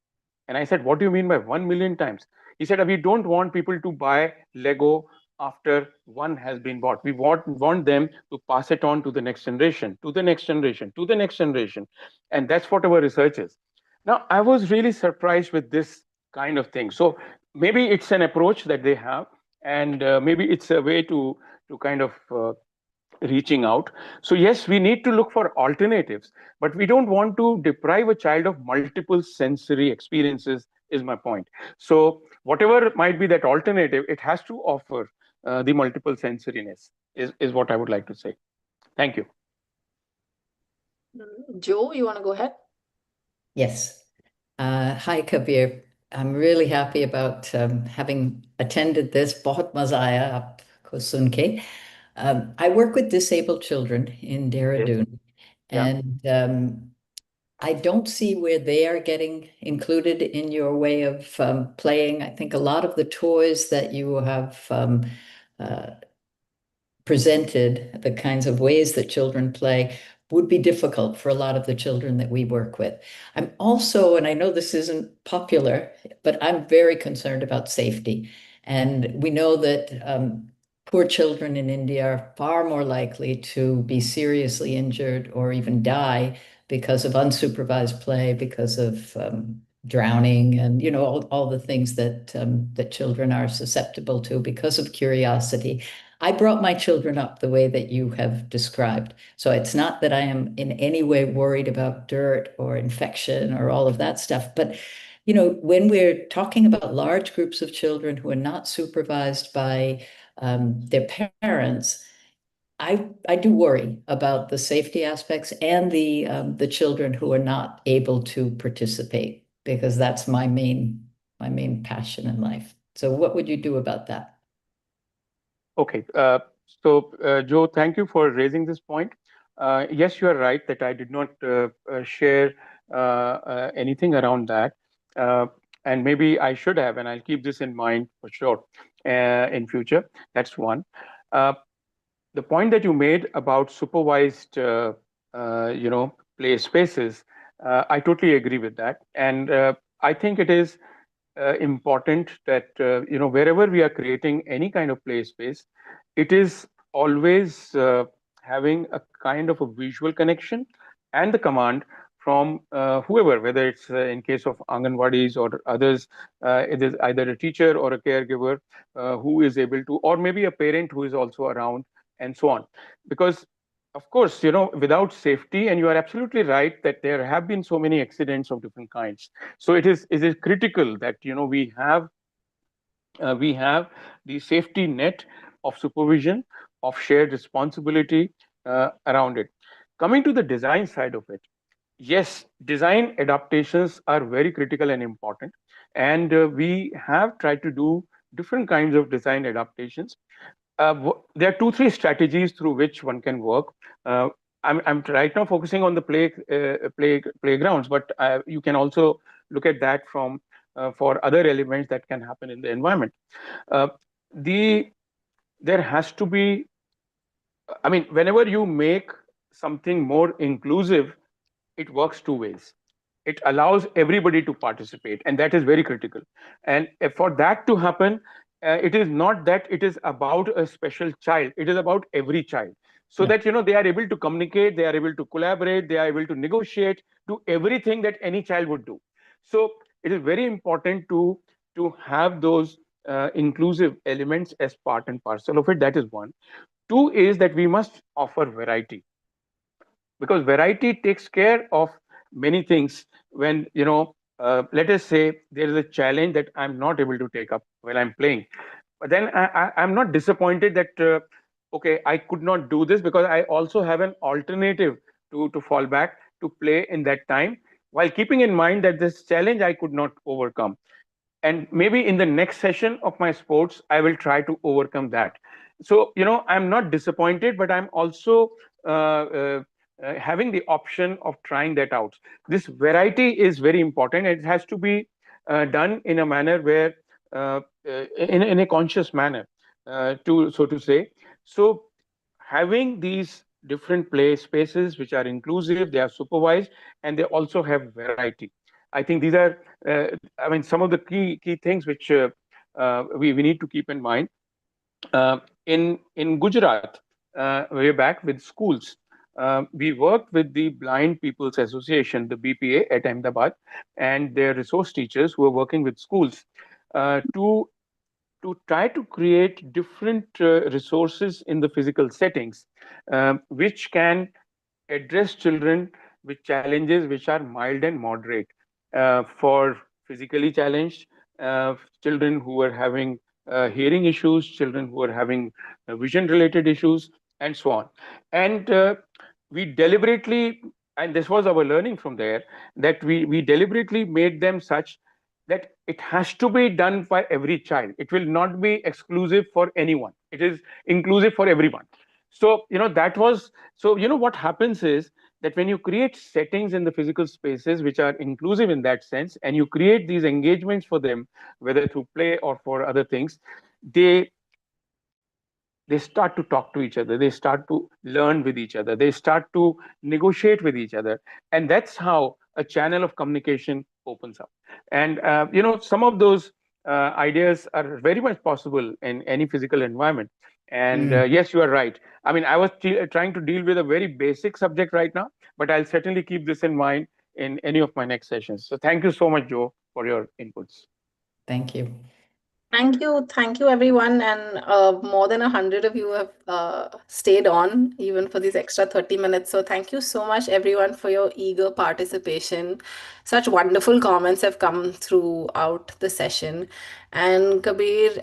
And I said, what do you mean by 1 million times? He said, we don't want people to buy Lego after one has been bought. We want them to pass it on to the next generation, to the next generation, to the next generation. And that's what our research is. Now, I was really surprised with this kind of thing. So maybe it's an approach that they have, and maybe it's a way to kind of reaching out. So yes, we need to look for alternatives, but we don't want to deprive a child of multiple sensory experiences, is my point. So whatever might be that alternative, it has to offer the multiple sensoriness, is what I would like to say. Thank you. Joe, you want to go ahead? Yes. Hi, Kabir. I'm really happy about having attended this. Bahut maza aaya aapko sun ke. I work with disabled children in Dehradun, and I don't see where they are getting included in your way of playing. I think a lot of the toys that you have presented, the kinds of ways that children play, would be difficult for a lot of the children that we work with. I'm also, and I know this isn't popular, but I'm very concerned about safety. And we know that poor children in India are far more likely to be seriously injured or even die because of unsupervised play, because of drowning, and all the things that that children are susceptible to because of curiosity. I brought my children up the way that you have described. So it's not that I am in any way worried about dirt or infection or all of that stuff. But, when we're talking about large groups of children who are not supervised by their parents, I do worry about the safety aspects and the children who are not able to participate, because that's my main passion in life. So what would you do about that? Okay, so Joe, thank you for raising this point. Yes, you are right that I did not share anything around that, and maybe I should have, and I'll keep this in mind for sure in future. That's one. The point that you made about supervised, play spaces, I totally agree with that, and I think it is important that wherever we are creating any kind of play space, it is always having a kind of a visual connection and the command from whoever, whether it's in case of Anganwadis or others, it is either a teacher or a caregiver who is able to, or maybe a parent who is also around, and so on. Because of course, without safety, and you are absolutely right that there have been so many accidents of different kinds. So it is critical that we have the safety net of supervision, of shared responsibility around it. Coming to the design side of it, yes, design adaptations are very critical and important, and we have tried to do different kinds of design adaptations. There are 2-3 strategies through which one can work. I'm right now focusing on the playgrounds, but you can also look at that from for other elements that can happen in the environment. There has to be, I mean, whenever you make something more inclusive, it works two ways. It allows everybody to participate, and that is very critical. And for that to happen, it is not that it is about a special child, it is about every child. So that they are able to communicate, they are able to collaborate, they are able to negotiate, do everything that any child would do. So it is very important to have those inclusive elements as part and parcel of it. That is one. Two is that we must offer variety, because variety takes care of many things. When let us say there is a challenge that I'm not able to take up while I'm playing, but then I'm not disappointed that okay, I could not do this, because I also have an alternative to fall back to play in that time, while keeping in mind that this challenge I could not overcome, and maybe in the next session of my sports I will try to overcome that. So I'm not disappointed, but I'm also having the option of trying that out. This variety is very important. It has to be done in a manner where in a conscious manner, to say. So having these different play spaces which are inclusive, they are supervised, and they also have variety. I think these are, some of the key things which we need to keep in mind. In Gujarat, way back with schools, we worked with the Blind People's Association, the BPA at Ahmedabad, and their resource teachers who are working with schools to try to create different resources in the physical settings, which can address children with challenges which are mild and moderate. For physically challenged children who are having hearing issues, children who are having vision related issues, and so on. And we deliberately, and this was our learning from there, that we deliberately made them such that it has to be done by every child. It will not be exclusive for anyone. It is inclusive for everyone. So that was, so what happens is that when you create settings in the physical spaces which are inclusive in that sense, and you create these engagements for them, whether through play or for other things, they start to talk to each other, they start to learn with each other, they start to negotiate with each other, and that's how a channel of communication opens up. And some of those ideas are very much possible in any physical environment. And yes, you are right. I mean, I was trying to deal with a very basic subject right now, but I'll certainly keep this in mind in any of my next sessions. So thank you so much, Joe, for your inputs. Thank you. Thank you everyone, and more than 100 of you have stayed on even for these extra 30 minutes. So thank you so much everyone for your eager participation. Such wonderful comments have come throughout the session. And Kabir,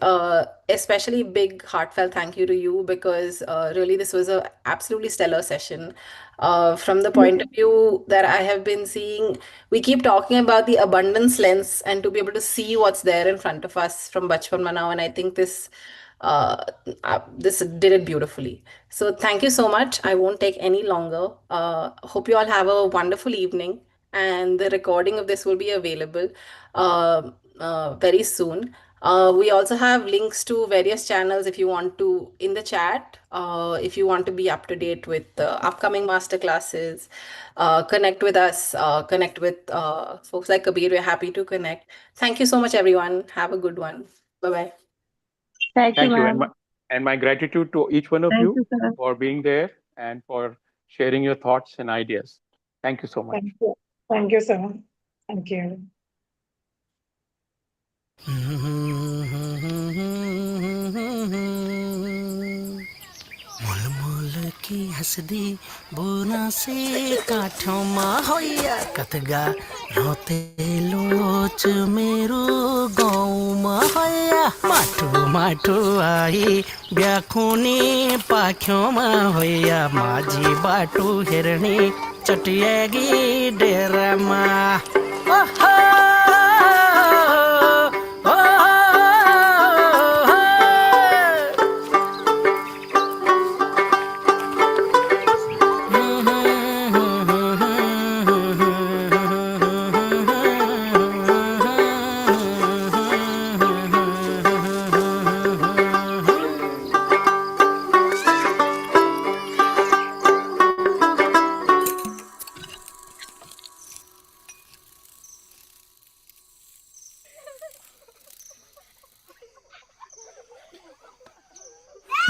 especially big heartfelt thank you to you, because really this was a absolutely stellar session. From the point of view that I have been seeing, we keep talking about the abundance lens and to be able to see what's there in front of us from Bachpan Manao, and I think this did it beautifully. So thank you so much. I won't take any longer. Hope you all have a wonderful evening, and the recording of this will be available very soon. We also have links to various channels if you want to in the chat. If you want to be up to date with upcoming masterclasses, connect with us, connect with folks like Kabir. We're happy to connect. Thank you so much, everyone. Have a good one. Bye-bye. Thank you, Thank you. ma'am. And my gratitude to each one of Thank you you, sir. for being there and for sharing your thoughts and ideas. Thank you so much. Thank you. Thank you, sir. Thank you. मुल की हंसदी बोना से काठों माँ होया कतगा रोते लोच मेरो गाँव माँ होया माठो माठो आई ब्याखोनी पाख्यों माँ होया माझी बाटू हिरणी चटियागी डेरा माँ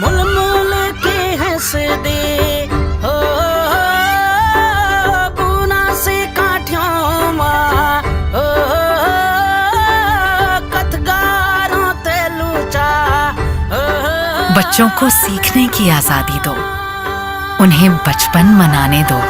मुल मुल के हंस दे हो पूना से काठियों माँ हो कथगारों तेलुचा बच्चों को सीखने की आजादी दो, उन्हें बचपन मनाने दो।